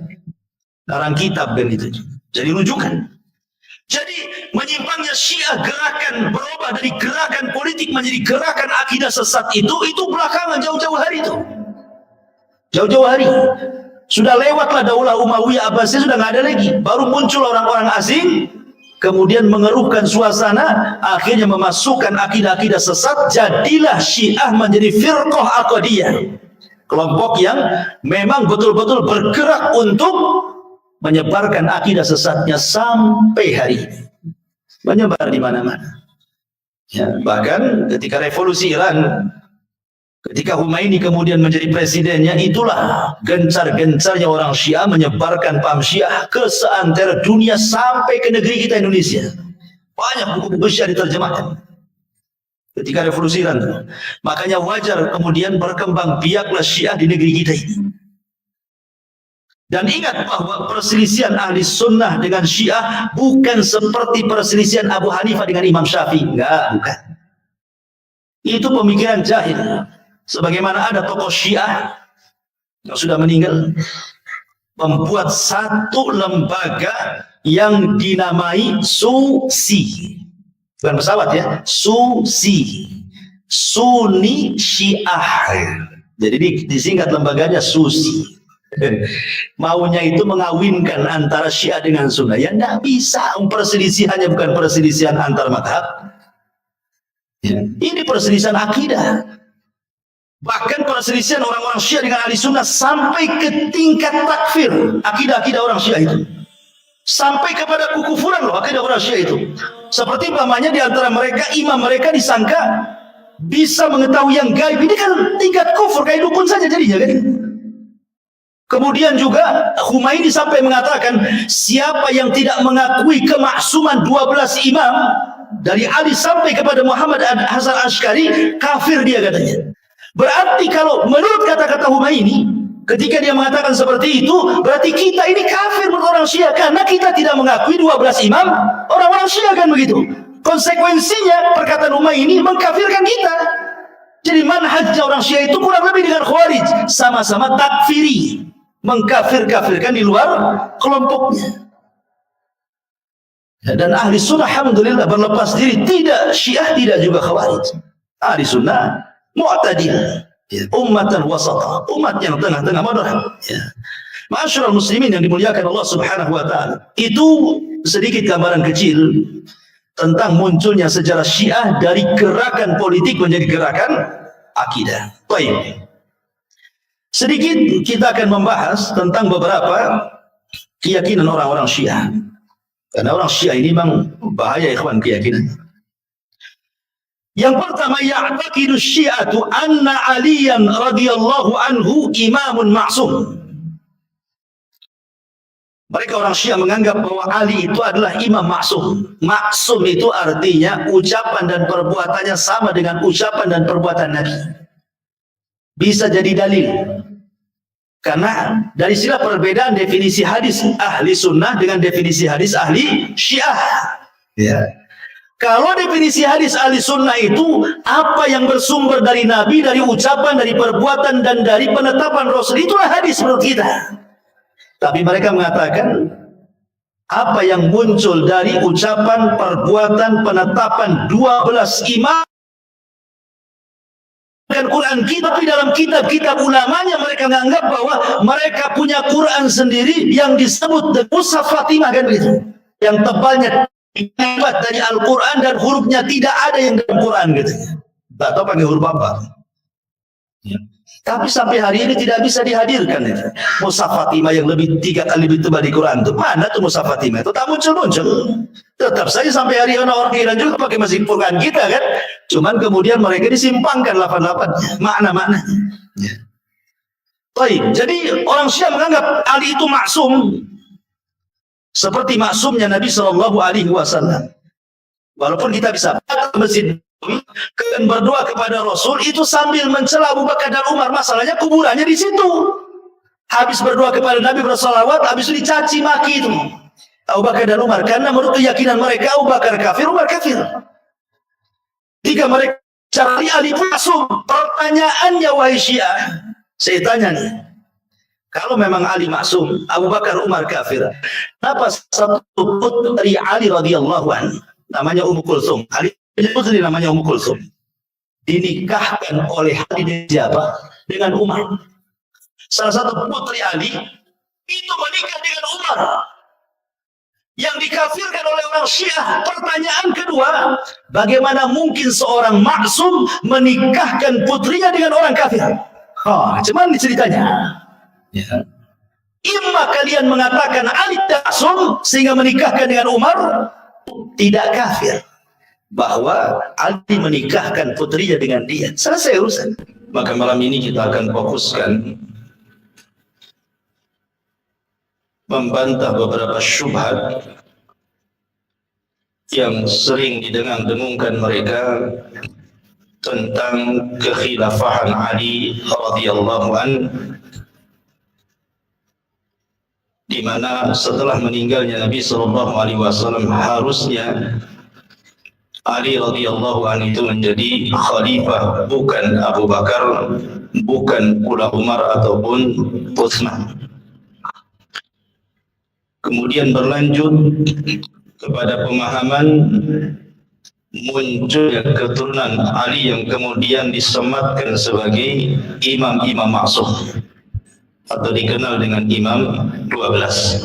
Garang kitab dan itu. Jadi rujukan. Jadi menyimpangnya Syiah, gerakan berubah dari gerakan politik menjadi gerakan akidah sesat itu belakangan, jauh-jauh hari itu. Jauh-jauh hari. Sudah lewatlah Daulah Umayyah Abbasiyah, sudah nggak ada lagi. Baru muncul orang-orang asing, kemudian mengeruhkan suasana, akhirnya memasukkan akidah-akidah sesat, jadilah Syiah menjadi firqah aqdiyah. Kelompok yang memang betul-betul bergerak untuk menyebarkan akidah sesatnya sampai hari ini. Menyebar di mana-mana. Ya, bahkan ketika revolusi Iran, ketika Khumaini kemudian menjadi presidennya, itulah gencar-gencarnya orang Syiah menyebarkan paham Syiah ke seantero dunia sampai ke negeri kita Indonesia. Banyak buku-buku Syiah diterjemahkan ketika revolusi Iran. Makanya wajar kemudian berkembang biaklah Syiah di negeri kita ini. Dan ingat bahwa perselisihan ahli sunnah dengan Syiah bukan seperti perselisihan Abu Hanifah dengan Imam Syafi'i. Enggak, bukan. Itu pemikiran jahil. Sebagaimana ada tokoh Syiah yang sudah meninggal, membuat satu lembaga yang dinamai SUSI. Bukan pesawat ya, SUSI. Sunni Syiah. Jadi disingkat lembaganya SUSI. Maunya itu mengawinkan antara Syiah dengan Sunnah. Ya tidak bisa. Perselisihannya bukan perselisihan antar madhab. Ya. Ini perselisihan akidah. Bahkan perselisihan orang-orang Syiah dengan ahli Sunnah sampai ke tingkat takfir. Akidah-akidah orang Syiah itu sampai kepada kekufuran loh akidah orang Syiah itu. Seperti umpamanya di antara mereka, imam mereka disangka bisa mengetahui yang gaib. Ini kan tingkat kufur, kayak dukun saja jadinya kan. Kemudian juga Khumaini sampai mengatakan, siapa yang tidak mengakui kemaksuman 12 imam dari Ali sampai kepada Muhammad Hasan Asy'ari, kafir dia katanya. Berarti kalau menurut kata-kata Khumaini, ketika dia mengatakan seperti itu, berarti kita ini kafir menurut orang Syiah, karena kita tidak mengakui 12 imam orang-orang Syiah kan begitu. Konsekuensinya perkataan Khumaini mengkafirkan kita. Jadi manhajnya orang Syiah itu kurang lebih dengan Khawarij, sama-sama takfiri, mengkafir-kafirkan di luar kelompoknya. Dan ahli sunnah alhamdulillah berlepas diri, tidak Syiah, tidak juga Khawarij. Ahli sunnah mu'tadil, ummatan wasata, umat yang tengah-tengah moderat. Ya. Ma'asyiral muslimin yang dimuliakan Allah Subhanahu wa taala. Itu sedikit gambaran kecil tentang munculnya sejarah Syiah dari gerakan politik menjadi gerakan akidah. Baik. Sedikit kita akan membahas tentang beberapa keyakinan orang-orang Syiah. Karena orang Syiah ini memang bahaya ikhwan keyakinan. Yang pertama, ya'taqidu Syi'atu anna Aliyan radhiyallahu anhu imamun ma'sum. Mereka orang Syiah menganggap bahwa Ali itu adalah imam maksum. Maksum itu artinya ucapan dan perbuatannya sama dengan ucapan dan perbuatan Nabi. Bisa jadi dalil. Karena dari sila perbedaan definisi hadis ahli sunnah dengan definisi hadis ahli Syiah. Ya. Kalau definisi hadis ahli sunnah itu apa yang bersumber dari Nabi, dari ucapan, dari perbuatan, dan dari penetapan Rasul, itulah hadis menurut kita. Tapi mereka mengatakan apa yang muncul dari ucapan, perbuatan, penetapan 12 imam dan Quran kita, tapi dalam kitab-kitab ulamanya mereka menganggap bahwa mereka punya Quran sendiri yang disebut Mushaf Fatimah, kan begitu, yang tebalnya dari Al-Quran dan hurufnya tidak ada yang dalam Quran gitu. Tak tahu pakai huruf apa. Ya. Tapi sampai hari ini tidak bisa dihadirkan ya. Mushaf Fatimah yang lebih 3 kali lebih tebal di Quran itu. Mana tuh Mushaf Fatimah itu? Tak muncul-muncul. Tetap saja sampai hari ini orang Iran juga pakai masih Quran kita kan. Cuman kemudian mereka disimpangkan 88 makna-makna. Ya. Baik, jadi orang Syiah menganggap Ali itu maksum. Seperti maksumnya Nabi Shallallahu Alaihi Wasallam. Walaupun kita bisa datang ke masjid dan berdoa kepada Rasul itu sambil mencela Abu Bakar dan Umar, masalahnya kuburannya di situ. Habis berdoa kepada Nabi bersalawat, habis itu dicaci maki itu Abu Bakar dan Umar, karena menurut keyakinan mereka Abu Bakar kafir, Umar kafir. Jika mereka cari Ali maksum, pertanyaannya wahai Syiah, saya tanya nih. Kalau memang Ali maksum, Abu Bakar, Umar kafir, kenapa satu putri Ali radhiyallahu anhu namanya Ummu Kulsum, Ali putri namanya Ummu Kulsum, dinikahkan oleh Ali dengan Umar? Salah satu putri Ali itu menikah dengan Umar, yang dikafirkan oleh orang Syiah. Pertanyaan kedua, bagaimana mungkin seorang maksum menikahkan putrinya dengan orang kafir? Cuman ceritanya. Ya. Imma kalian mengatakan Ali maksum sehingga menikahkan dengan Umar, tidak kafir, bahwa Ali menikahkan putrinya dengan dia, selesai urusan. Maka malam ini kita akan fokuskan membantah beberapa syubhat yang sering didengung-dengungkan mereka tentang kekhilafahan Ali radhiyallahu anhu, di mana setelah meninggalnya Nabi Shallallahu Alaihi Wasallam harusnya Ali radhiyallahu anhu itu menjadi khalifah, bukan Abu Bakar, bukan pula Umar ataupun Utsman. Kemudian berlanjut kepada pemahaman munculnya keturunan Ali yang kemudian disematkan sebagai imam-imam maksum atau dikenal dengan Imam 12,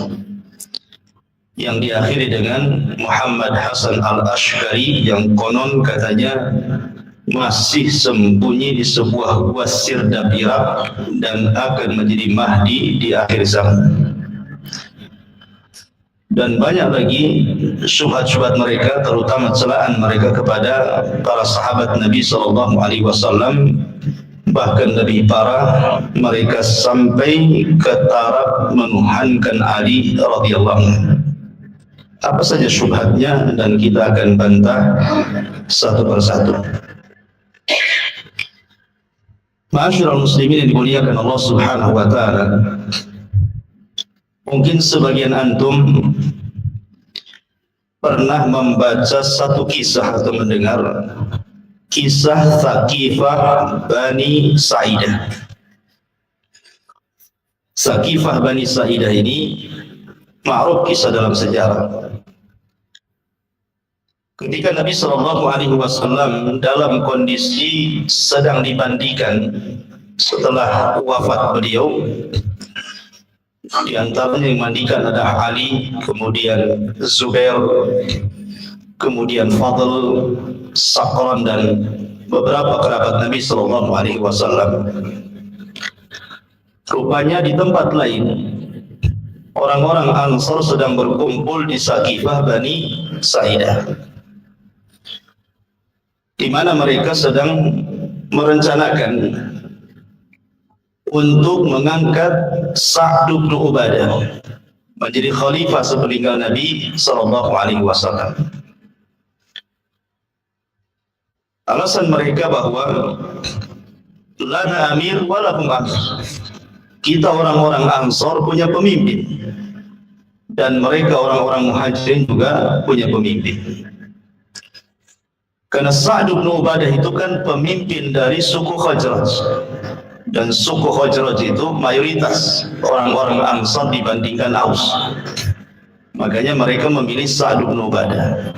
yang diakhiri dengan Muhammad Hasan al-Ash'ari yang konon katanya masih sembunyi di sebuah gua Sirdab Irak dan akan menjadi Mahdi di akhir zaman. Dan banyak lagi syubhat-syubhat mereka, terutama celaan mereka kepada para sahabat Nabi Sallallahu Alaihi Wasallam. Bahkan lebih parah, mereka sampai ke taraf menuhankan Ali radhiyallahu anhu. Apa saja syubhatnya dan kita akan bantah satu persatu. Ma'asyiral muslimin yang dimuliakan Allah Subhanahu wa taala. Mungkin sebagian antum pernah membaca satu kisah atau mendengar kisah Saqifah Bani Sa'idah. Saqifah Bani Sa'idah ini ma'ruf kisah dalam sejarah. Ketika Nabi Shallallahu Alaihi Wasallam dalam kondisi sedang dimandikan setelah wafat beliau, di antaranya yang mandikan adalah Ali, kemudian Zubair, kemudian Fadl, Sakran, dan beberapa kerabat Nabi Sallallahu Alaihi Wasallam. Rupanya di tempat lain orang-orang Ansar sedang berkumpul di Saqifah Bani Sa'idah, di mana mereka sedang merencanakan untuk mengangkat Sa'd bin Ubadah menjadi khalifah sepeninggal Nabi sallallahu alaihi wasallam. Alasan mereka bahwa lana amir walakum amir. Kita orang-orang Ansar punya pemimpin dan mereka orang-orang Muhajirin juga punya pemimpin. Karena Sa'd bin Ubadah itu kan pemimpin dari suku Khazraj, dan suku Khazraj itu mayoritas orang-orang Ansar dibandingkan Aus. Makanya mereka memilih Sa'd bin Ubadah.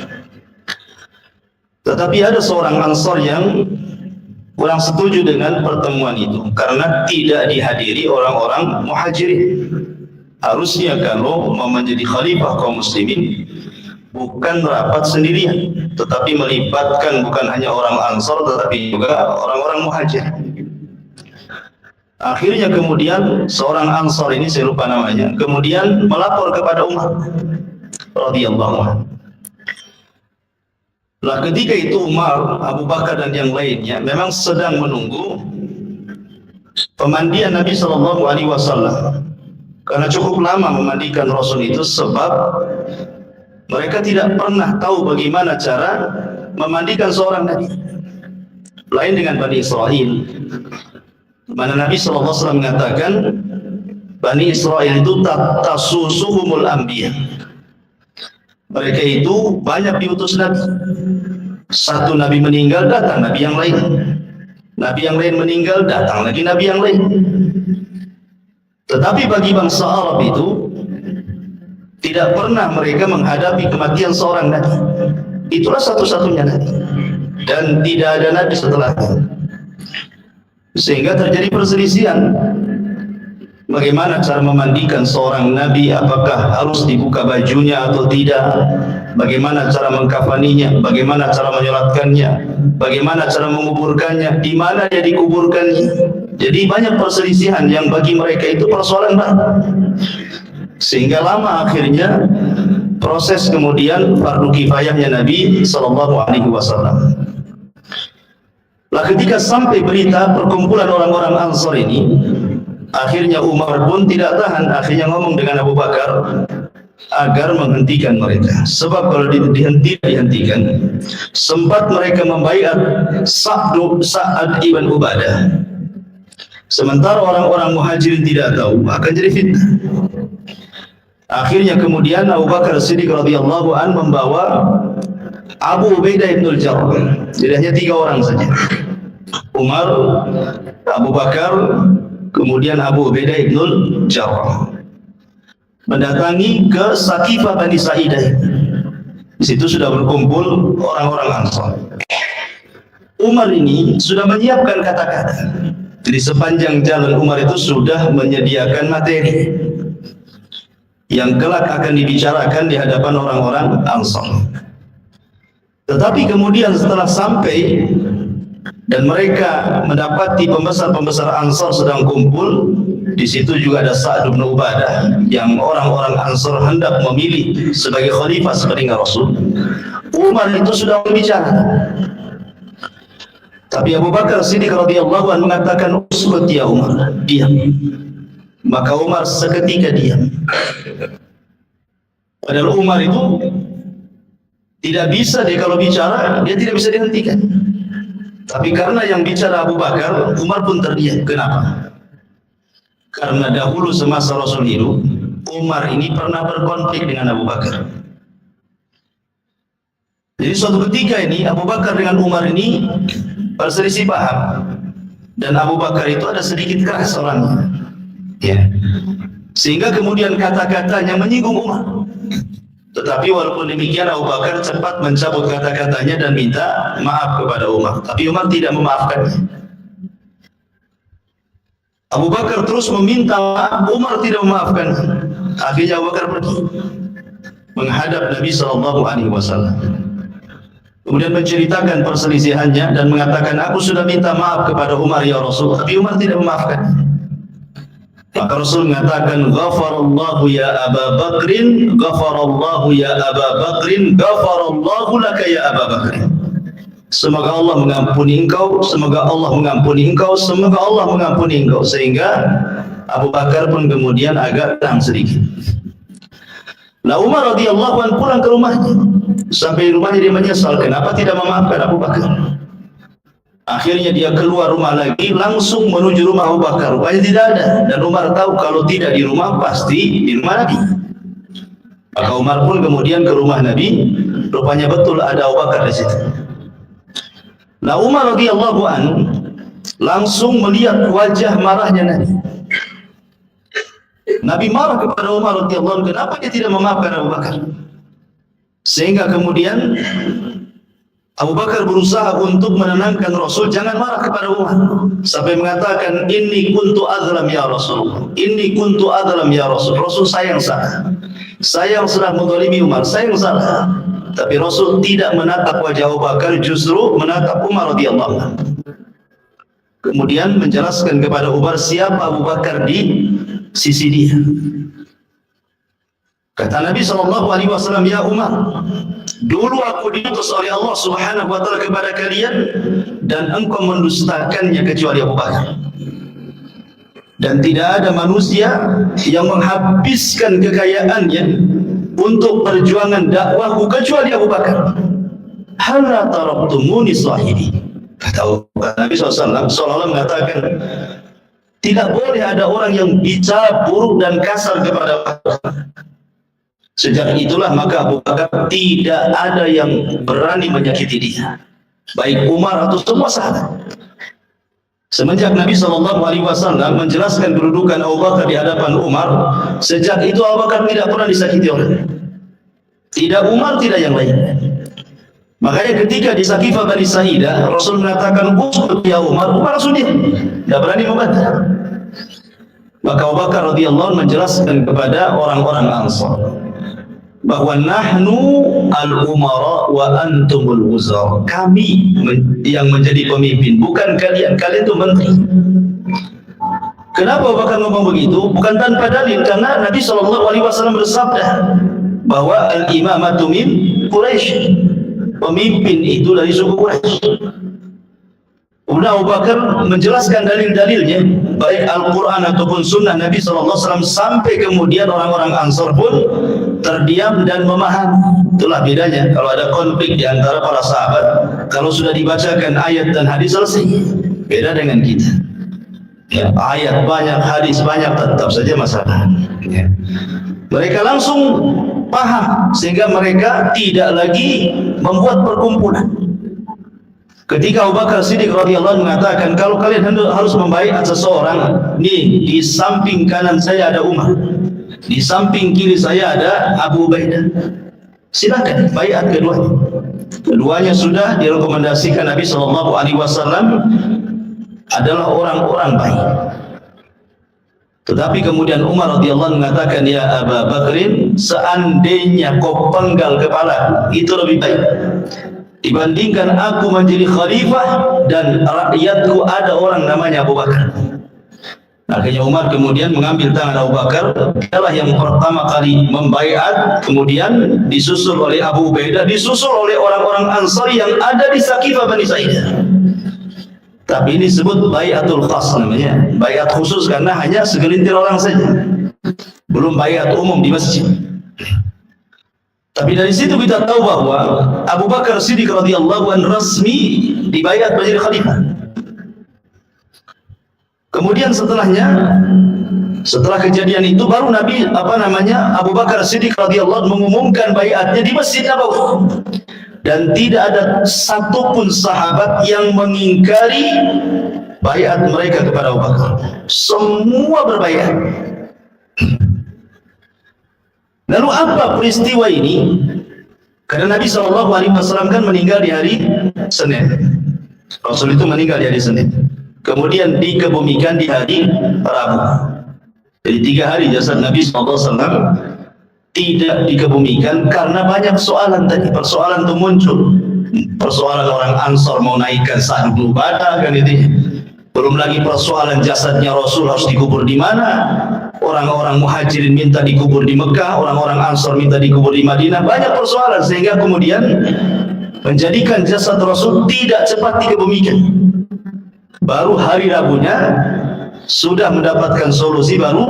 Tetapi ada seorang Ansar yang kurang setuju dengan pertemuan itu karena tidak dihadiri orang-orang Muhajirin. Harusnya kalau mau menjadi khalifah kaum muslimin bukan rapat sendirian, tetapi melibatkan bukan hanya orang Ansar tetapi juga orang-orang Muhajir. Akhirnya kemudian seorang Ansar ini, saya lupa namanya, kemudian melapor kepada Umar radhiyallahu anhu. Lah ketika itu Umar, Abu Bakar dan yang lainnya memang sedang menunggu pemandian Nabi Shallallahu Alaihi Wasallam, karena cukup lama memandikan Rasul itu sebab mereka tidak pernah tahu bagaimana cara memandikan seorang Nabi, lain dengan Bani Israel. Mana Nabi Shallallahu Alaihi Wasallam mengatakan Bani Israel itu tasusuhumul anbiya. Mereka itu banyak diutus Nabi. Satu Nabi meninggal, datang Nabi yang lain. Nabi yang lain meninggal, datang lagi Nabi yang lain. Tetapi bagi bangsa Arab itu tidak pernah mereka menghadapi kematian seorang Nabi. Itulah satu-satunya Nabi, dan tidak ada Nabi setelahnya. Sehingga terjadi perselisihan. Bagaimana cara memandikan seorang Nabi, apakah harus dibuka bajunya atau tidak, bagaimana cara mengkafaninya, bagaimana cara menyolatkannya, bagaimana cara menguburkannya, di mana dia dikuburkannya. Jadi banyak perselisihan yang bagi mereka itu persoalan baru, sehingga lama akhirnya proses kemudian fardu kifayahnya Nabi Sallallahu Alaihi Wasallam. Lah ketika sampai berita perkumpulan orang-orang Ansar ini, akhirnya Umar pun tidak tahan, akhirnya ngomong dengan Abu Bakar agar menghentikan mereka. Sebab kalau dihentikan, sempat mereka membaiat Sa'd ibn Ubadah. Sementara orang-orang Muhajirin tidak tahu, akan jadi fitnah. Akhirnya kemudian Abu Bakar Siddiq radhiyallahu an membawa Abu Ubaidah ibn al-Jarrah. Jadi hanya 3 orang saja. Umar, Abu Bakar, kemudian Abu Ubaidah ibn al-Jarrah mendatangi ke Saqifah Bani Sa'idah. Di situ sudah berkumpul orang-orang Ansar. Umar ini sudah menyiapkan kata-kata. Jadi sepanjang jalan Umar itu sudah menyediakan materi yang kelak akan dibicarakan di hadapan orang-orang Ansar. Tetapi kemudian setelah sampai dan mereka mendapati pembesar-pembesar Ansar sedang kumpul, di situ juga ada Sa'd bin Ubadah yang orang-orang Ansar hendak memilih sebagai khalifah sepeninggal Rasul. Umar itu sudah berbicara, tapi Abu Bakar Siddiq radhiyallahu anhu mengatakan, "Uskut ya Umar, diam." Maka Umar seketika diam. Padahal Umar itu tidak bisa, dia kalau bicara dia tidak bisa dihentikan. Tapi karena yang bicara Abu Bakar, Umar pun terdiam. Kenapa? Karena dahulu semasa Rasul hidup, Umar ini pernah berkonflik dengan Abu Bakar. Jadi suatu ketika ini Abu Bakar dengan Umar ini berselisih paham, dan Abu Bakar itu ada sedikit keras orangnya, ya. Sehingga kemudian kata-katanya menyinggung Umar. Tetapi walaupun demikian Abu Bakar cepat mencabut kata-katanya dan minta maaf kepada Umar. Tapi Umar tidak memaafkannya. Abu Bakar terus meminta maaf, Umar tidak memaafkan. Akhirnya Abu Bakar pergi menghadap Nabi Sallallahu Alaihi Wasallam. Kemudian menceritakan perselisihannya dan mengatakan, aku sudah minta maaf kepada Umar ya Rasul, tapi Umar tidak memaafkan. Maka Rasul mengatakan, ghafarallahu ya Aba Bakrin, ghafarallahu ya Aba Bakrin, ghafarallahu laka ya Aba Bakrin. Semoga Allah mengampuni engkau, semoga Allah mengampuni engkau, semoga Allah mengampuni engkau. Sehingga Abu Bakar pun kemudian agak tenang sedikit. Nah, Umar radhiyallahu anhu pulang ke rumahnya. Sampai di rumahnya dia menyesal, kenapa tidak memaafkan Abu Bakar. Akhirnya dia keluar rumah lagi, langsung menuju rumah Abu Bakar. Rupanya tidak ada. Dan Umar tahu kalau tidak di rumah, pasti di rumah Nabi. Maka Umar pun kemudian ke rumah Nabi. Rupanya betul ada Abu Bakar di situ. Nah, Umar radhiyallahu anhu langsung melihat wajah marahnya Nabi. Nabi marah kepada Umar radhiyallahu anhu, kenapa dia tidak memaafkan Abu Bakar? Sehingga kemudian Abu Bakar berusaha untuk menenangkan Rasul, jangan marah kepada Umar. Sampai mengatakan, inni kuntu azlam ya Rasul, inni kuntu azlam ya Rasul. Rasul, saya yang salah, saya yang sudah menzalimi Umar, saya yang salah. Tapi Rasul tidak menatap wajah Abu Bakar, justru menatap Umar radhiyallahu anhu. Kemudian menjelaskan kepada Umar siapa Abu Bakar di sisi dia. Kata Nabi SAW, ya Umar, dulu aku diutus oleh Allah Subhanahu wa Ta'ala kepada kalian, dan engkau mendustakannya kecuali Abu Bakar. Dan tidak ada manusia yang menghabiskan kekayaannya untuk perjuangan dakwahku kecuali Abu Bakar. Halla taraktumuni sahibi. Kata Nabi SAW seolah-olah mengatakan, tidak boleh ada orang yang bicara buruk dan kasar kepada Abu Bakar. Sejak itulah maka Abu Bakar tidak ada yang berani menyakiti dia, baik Umar atau semua sahabat. Semenjak Nabi SAW menjelaskan kedudukan Abu Bakar di hadapan Umar, sejak itu Abu Bakar tidak pernah disakiti orang. Tidak Umar, tidak yang lain. Makanya ketika di Saqifah Bani Sa'idah, Rasul mengatakan, uskut ya Umar, Umar langsung dia tidak berani membantah. Maka Abu Bakar radhiyallahu anhu menjelaskan kepada orang-orang Ansar bahwa nahnu al-umara wa antumul wuzar. Kami yang menjadi pemimpin, bukan kalian. Kalian itu menteri. Kenapa Abu Bakar ngomong begitu? Bukan tanpa dalil, karena Nabi SAW bersabda bahwa al-imamatu min Quraisy. Pemimpin itu dari suku Quraisy. Kemudian Abu Bakar menjelaskan dalil-dalilnya, baik Al-Quran ataupun Sunnah Nabi SAW, sampai kemudian orang-orang Ansar pun terdiam dan memahami. Itulah bedanya kalau ada konflik di antara para sahabat, kalau sudah dibacakan ayat dan hadis selesai. Beda dengan kita, ya, ayat banyak, hadis banyak, tetap saja masalah. Ya. Mereka langsung paham, sehingga mereka tidak lagi membuat perkumpulan. Ketika Abu Bakar Siddiq radhiyallahu anhu mengatakan, kalau kalian harus membaiat seseorang, nih di samping kanan saya ada Umar, di samping kiri saya ada Abu Ubaidah, silakan baiat keduanya. Keduanya sudah direkomendasikan Nabi SAW adalah orang-orang baik. Tetapi kemudian Umar radhiyallahu anhu mengatakan, ya Abu Bakrin, seandainya kau penggal kepala, itu lebih baik dibandingkan aku menjadi khalifah dan rakyatku ada orang namanya Abu Bakar. Akhirnya Umar kemudian mengambil tangan Abu Bakar, dialah yang pertama kali membaiat, kemudian disusul oleh Abu Ubaidah, disusul oleh orang-orang Ansar yang ada di Saqifah Bani Sa'idah. Tapi ini disebut baiatul khas namanya, baiat khusus karena hanya segelintir orang saja, belum baiat umum di masjid. Tapi dari situ kita tahu bahwa Abu Bakar Siddiq radhiyallahu anhu resmi dibaiat menjadi khalifah. Kemudian setelah kejadian itu baru Nabi Abu Bakar Siddiq radhiyallahu anhu mengumumkan baiatnya di Masjid Nabawi. Dan tidak ada satupun sahabat yang mengingkari baiat mereka kepada Abu Bakar. Semua berbaiat. Lalu apa peristiwa ini? Karena Nabi SAW kan meninggal di hari Senin. Rasul itu meninggal di hari Senin. Kemudian dikebumikan di hari Rabu. Jadi 3 hari jasad Nabi SAW tidak dikebumikan karena banyak soalan tadi. Persoalan itu muncul. Persoalan orang Ansar mau naikkan Sa'd bin Ubadah kan itu. Belum lagi persoalan jasadnya Rasul harus dikubur di mana. Orang-orang muhajirin minta dikubur di Mekah, orang-orang Ansar minta dikubur di Madinah. Banyak persoalan sehingga kemudian menjadikan jasad Rasul tidak cepat dikebumikan. Baru hari Rabunya sudah mendapatkan solusi, baru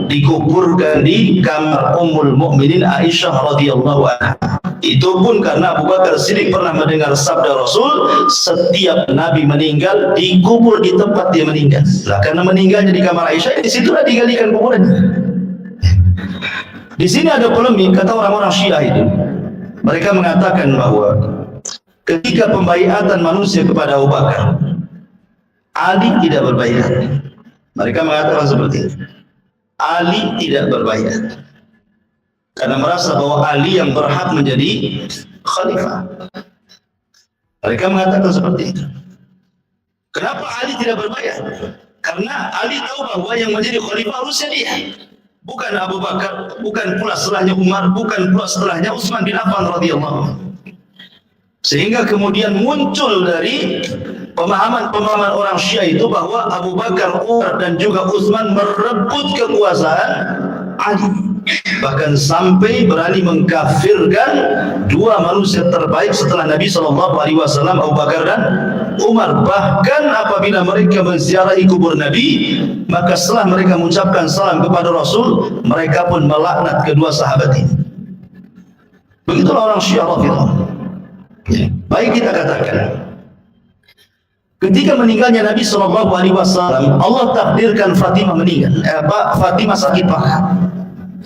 dikuburkan di kamar Ummul Mukminin Aisyah radhiyallahu anha. Itu pun karena Abu Bakar Siddiq pernah mendengar sabda Rasul, setiap Nabi meninggal dikubur di tempat dia meninggal. Nah, karena meninggalnya di kamar Aisyah, di situlah digalikan kuburannya. Di sini ada polemik kata orang-orang Syiah itu. Mereka mengatakan bahwa ketika pembaiatan manusia kepada Abu Bakar, Ali tidak berbaiat. Mereka mengatakan seperti itu. Ali tidak berbaiat karena merasa bahwa Ali yang berhak menjadi khalifah. Mereka mengatakan seperti itu. Kenapa Ali tidak berbaiat? Karena Ali tahu bahwa yang menjadi khalifah harusnya dia, bukan Abu Bakar, bukan pula setelahnya Umar, bukan pula setelahnya Utsman bin Affan radhiyallahu anhu. Sehingga kemudian muncul dari pemahaman orang Syiah itu bahwa Abu Bakar, Umar dan juga Utsman merebut kekuasaan Ali. Bahkan sampai berani mengkafirkan dua manusia terbaik setelah Nabi SAW, Abu Bakar dan Umar. Bahkan apabila mereka menziarahi kubur Nabi, maka setelah mereka mengucapkan salam kepada Rasul, mereka pun melaknat kedua sahabat ini. Begitulah orang Syiah Rafidhah. Baik, kita katakan ketika meninggalnya Nabi SAW, Allah takdirkan Fatimah meninggal. Fatimah sakit parah.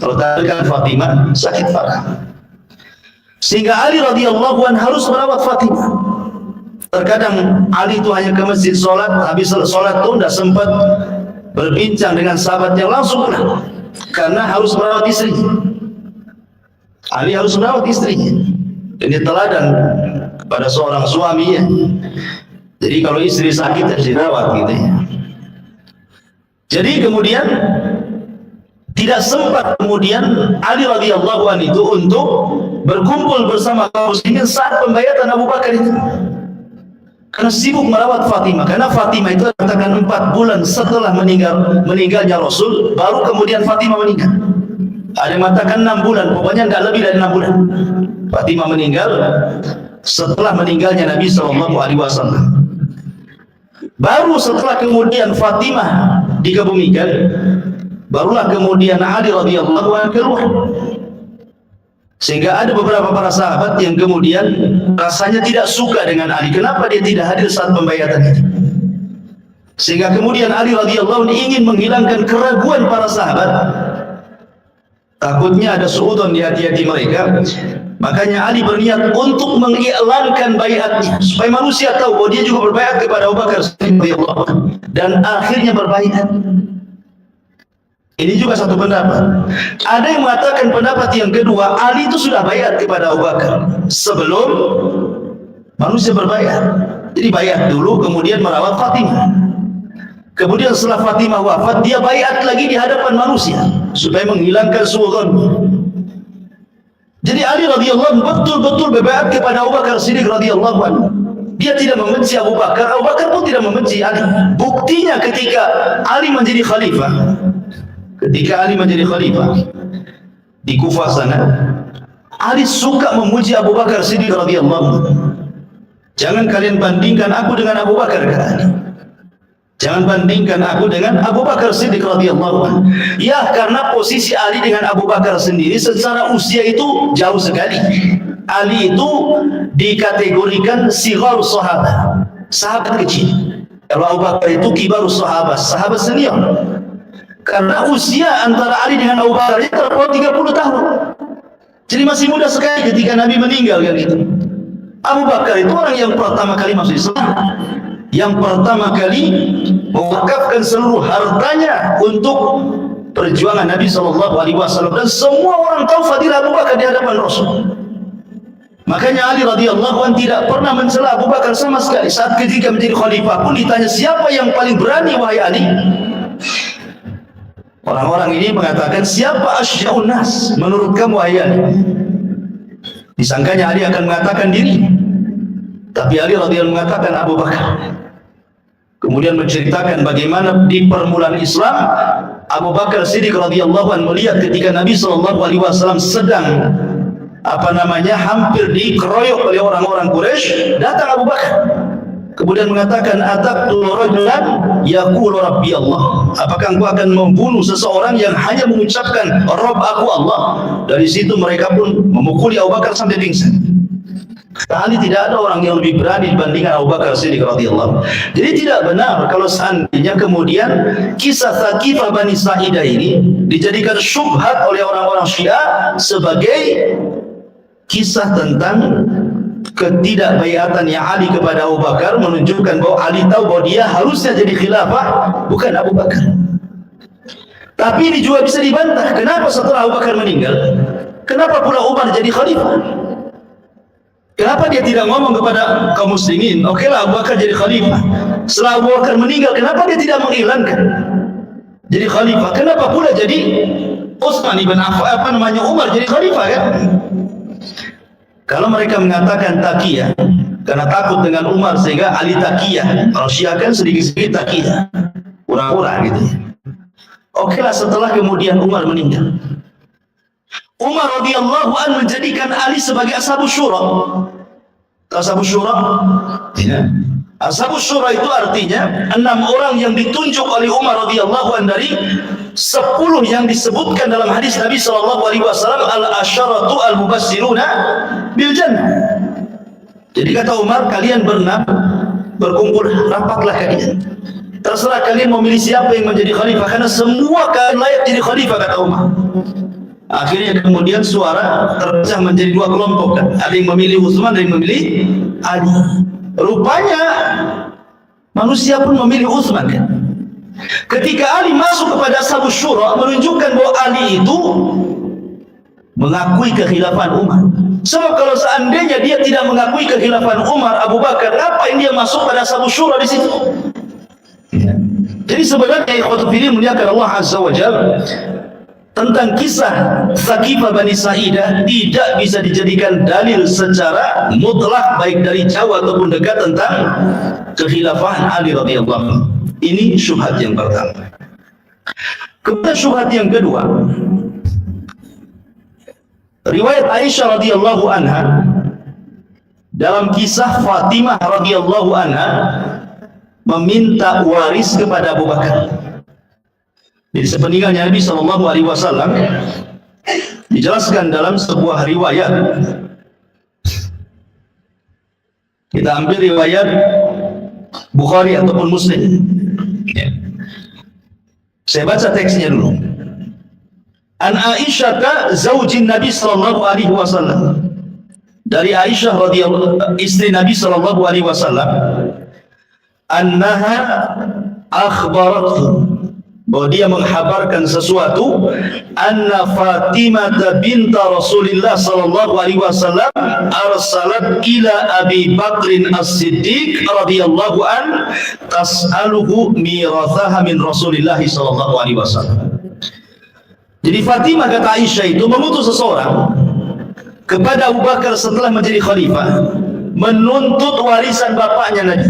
Kalau takdirkan Fatimah sakit parah, sehingga Ali radhiyallahu anhu harus merawat Fatimah. Terkadang Ali itu hanya ke masjid sholat, habis sholat itu tidak sempat berbincang dengan sahabat yang langsung pulang, karena harus merawat istrinya. Ali harus merawat istrinya. Ini teladan kepada seorang suami ya. Jadi kalau istri sakit harus dirawat gitu ya. Jadi kemudian tidak sempat kemudian Ali radhiyallahu anhu itu untuk berkumpul bersama kaum muslimin saat pembaiatan Abu Bakar itu, karena sibuk merawat Fatimah. Karena Fatimah itu katakan 4 bulan setelah meninggalnya Rasul, baru kemudian Fatimah meninggal. Ada yang mengatakan 6 bulan, pokoknya tidak lebih dari 6 bulan. Fatimah meninggal setelah meninggalnya Nabi SAW. Baru setelah kemudian Fatimah dikebumikan, barulah kemudian Ali radhiyallahu anhu keluar. Sehingga ada beberapa para sahabat yang kemudian rasanya tidak suka dengan Ali. Kenapa dia tidak hadir saat pembaiatan itu? Sehingga kemudian Ali radhiyallahu anhu ingin menghilangkan keraguan para sahabat. Takutnya ada suudzon di hati-hati mereka. Makanya Ali berniat untuk mengiklankan baiatnya supaya manusia tahu bahwa dia juga berbaiat kepada Abu Bakar radhiyallahu anhu, dan akhirnya berbaiat. Ini juga satu pendapat. Ada yang mengatakan pendapat yang kedua, Ali itu sudah baiat kepada Abu Bakar sebelum manusia berbaiat. Jadi baiat dulu, kemudian merawat Fatimah. Kemudian setelah Fatimah wafat, dia baiat lagi di hadapan manusia supaya menghilangkan suudzon. Jadi Ali radhiyallahu anhu betul-betul berbaiat kepada Abu Bakar Siddiq radhiyallahu anhu. Dia tidak membenci Abu Bakar, Abu Bakar pun tidak membenci Ali. Buktinya ketika Ali menjadi khalifah, di Kufah sana, Ali suka memuji Abu Bakar Siddiq radhiyallahu anhu. Jangan kalian bandingkan aku dengan Abu Bakar, kata Ali. Jangan bandingkan aku dengan Abu Bakar Siddiq radhiyallahu anhu. Ya, karena posisi Ali dengan Abu Bakar sendiri secara usia itu jauh sekali. Ali itu dikategorikan sigharus sahabat, sahabat kecil. Kalau Abu Bakar itu kibarus sahabat, sahabat senior. Karena usia antara Ali dengan Abu Bakar itu terpaut 30 tahun. Jadi masih muda sekali ketika Nabi meninggal kan gitu. Abu Bakar itu orang yang pertama kali masuk Islam, yang pertama kali mewakafkan seluruh hartanya untuk perjuangan Nabi SAW, dan semua orang tahu fadilah Abu Bakar di hadapan Rasul. Makanya Ali radhiyallahu anhu tidak pernah mencela Abu Bakar sama sekali. Saat ketika menjadi khalifah pun ditanya, siapa yang paling berani wahai Ali? Orang-orang ini mengatakan, siapa asyja'un nas menurut kamu wahai Ali? Disangkanya Ali akan mengatakan diri, tapi Ali radhiyallahu anhu mengatakan Abu Bakar. kemudian menceritakan bagaimana di permulaan Islam Abu Bakar Siddiq radhiyallahu anhu melihat ketika Nabi sallallahu alaihi wasallam sedang hampir dikeroyok oleh orang-orang Quraisy, datang Abu Bakar kemudian mengatakan, ataqtulu rajulan yaqulu rabbi Allah, apakah engkau akan membunuh seseorang yang hanya mengucapkan Rabb aku Allah? Dari situ mereka pun memukuli Abu Bakar sampai pingsan. Kali tidak ada orang yang lebih berani dibandingkan Abu Bakar Siddiq radhiyallahu. Jadi tidak benar kalau seandainya kemudian kisah Thaqifah Bani Sa'idah ini dijadikan syubhat oleh orang-orang Syiah sebagai kisah tentang ketidakbaiatan yang Ali kepada Abu Bakar, menunjukkan bahwa Ali tahu bahwa dia harusnya jadi khilafah, bukan Abu Bakar. Tapi ini juga bisa dibantah, kenapa setelah Abu Bakar meninggal, kenapa pula Umar jadi khalifah? Kenapa dia tidak ngomong kepada kaum muslimin, oke lah Abu Bakar jadi khalifah. Setelah Abu Bakar meninggal, kenapa dia tidak mengiklankan jadi khalifah? Kenapa pula jadi Utsman ibn Affan, Umar jadi khalifah kan? Kalau mereka mengatakan taqiyah karena takut dengan Umar sehingga Ali taqiyah, kalau Syiah kan sedikit-sedikit taqiyah, pura-pura gitu. Oke lah, setelah kemudian Umar meninggal, Umar radhiyallahu anhu menjadikan Ali sebagai Ashabus Syura. Ashabus Syura, ya. Ashabus Syura itu artinya 6 orang yang ditunjuk oleh Umar radhiyallahu anhu dari 10 yang disebutkan dalam hadis Nabi sallallahu alaihi wasallam, al-asyaratu al-mubassiruna bil jannah. Jadi kata Umar, kalian berenam berkumpul, rapatlah kalian. Terserah kalian mau milih siapa yang menjadi khalifah, karena semua kalian layak jadi khalifah, kata Umar. Akhirnya kemudian suara terpecah menjadi 2 kelompok kan? Ada yang memilih Utsman, ada yang memilih Ali. Rupanya manusia pun memilih Utsman kan? Ketika Ali masuk kepada Ashabus Syura, menunjukkan bahwa Ali itu mengakui kekhilafan Umar. Sebab kalau seandainya dia tidak mengakui kekhilafan Umar, Abu Bakar, ngapain dia masuk pada Ashabus Syura di situ? Jadi sebenarnya ikhwatul fillah muliakan Allah Azza wa Jalla, tentang kisah Thaqifah Bani Sa'idah tidak bisa dijadikan dalil secara mutlak baik dari jauh ataupun dekat tentang kekhilafahan Ali radhiyallahu anhu. Ini syubhat yang pertama. Kemudian syubhat yang kedua, riwayat Aisyah radhiyallahu anha dalam kisah Fatimah radhiyallahu anha meminta waris kepada Abu Bakar. Jadi sepeninggalnya Nabi sallallahu alaihi wasallam, dijelaskan dalam sebuah riwayat. Kita ambil riwayat Bukhari ataupun Muslim. Ya. Saya baca teksnya dulu. An Aisyah zaujin Nabi sallallahu alaihi wasallam. Dari Aisyah radhiyallahu, istri Nabi sallallahu alaihi wasallam, annaha akhbarathu, bahwa dia menghabarkan sesuatu, anna Fatimah binta Rasulillah sallallahu alaihi wasallam arsalat ila Abi Bakrin As-Siddiq radhiyallahu an tas'aluhu mirathaha min Rasulillah sallallahu alaihi wasallam. Jadi Fatimah, kata Aisyah, itu mengutus seseorang kepada Abu Bakar setelah menjadi khalifah, menuntut warisan bapaknya Nabi.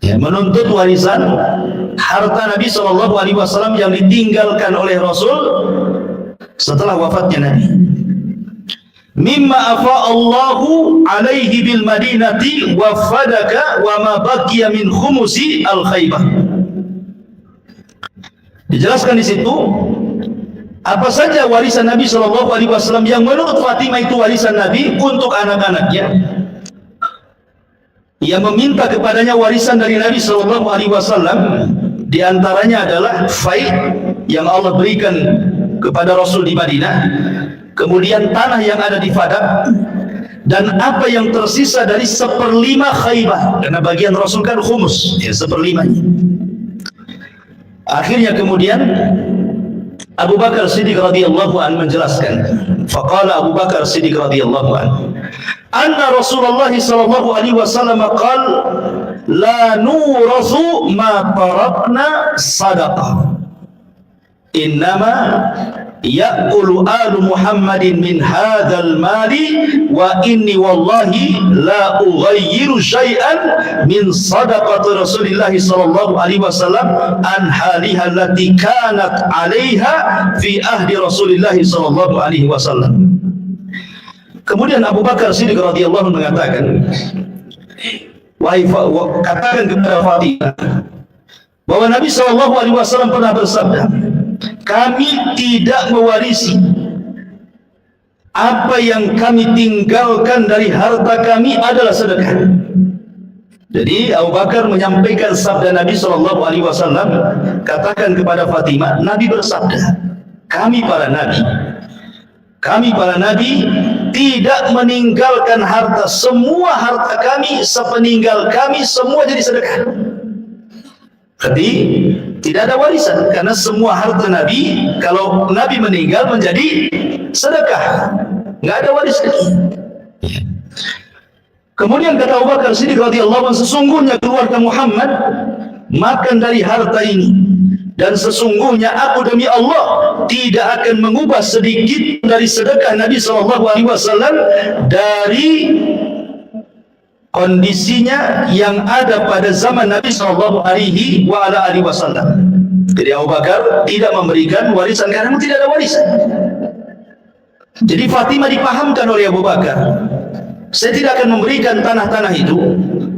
Ya, menuntut warisan harta Nabi sallallahu alaihi wasallam yang ditinggalkan oleh Rasul setelah wafatnya Nabi. Mimma afa Allahu alaihi bil Madinati wa fadaka wa ma baqiya min khumusi al Khaybah. Dijelaskan di situ apa saja warisan Nabi sallallahu alaihi wasallam yang menurut Fatimah itu warisan Nabi untuk anak-anaknya. Yang meminta kepadanya warisan dari Nabi sallallahu alaihi wasallam, di antaranya adalah fai yang Allah berikan kepada Rasul di Madinah, kemudian tanah yang ada di Fadak, dan apa yang tersisa dari 1/5 Khaybah, karena bagian Rasul kan khumus, ya 1/5-nya. Akhirnya kemudian Abu Bakar Siddiq radhiyallahu anhu menjelaskan, faqala Abu Bakar Siddiq radhiyallahu anhu, anna Rasulullah sallallahu alaihi wasallam qala la nurathu ma tarakna sadaqah, innama ya'kulu alu Muhammadin min hadzal mali wa inni wallahi la ughayyiru syai'an min sadaqati Rasulillah sallallahu alaihi wasallam an haliha allati kanat 'alaiha fi ahdi Rasulillah sallallahu alaihi wasallam. Kemudian Abu Bakar Siddiq radhiyallahu anhu mengatakan, katakan kepada Fatimah bahwa Nabi sallallahu alaihi wasallam pernah bersabda, kami tidak mewarisi apa yang kami tinggalkan dari harta kami adalah sedekah. Jadi Abu Bakar menyampaikan sabda Nabi sallallahu alaihi wasallam, katakan kepada Fatimah, Nabi bersabda, kami para nabi tidak meninggalkan harta, semua harta kami sepeninggal kami semua jadi sedekah. Jadi tidak ada warisan karena semua harta Nabi kalau Nabi meninggal menjadi sedekah, nggak ada warisan. Kemudian kata Abu Bakar Siddiq radhiyallahu anhu, sesungguhnya keluarga Muhammad makan dari harta ini, dan sesungguhnya aku demi Allah tidak akan mengubah sedikit dari sedekah Nabi SAW dari kondisinya yang ada pada zaman Nabi SAW. Jadi Abu Bakar tidak memberikan warisan karena tidak ada warisan. Jadi Fatimah dipahamkan oleh Abu Bakar, saya tidak akan memberikan tanah-tanah itu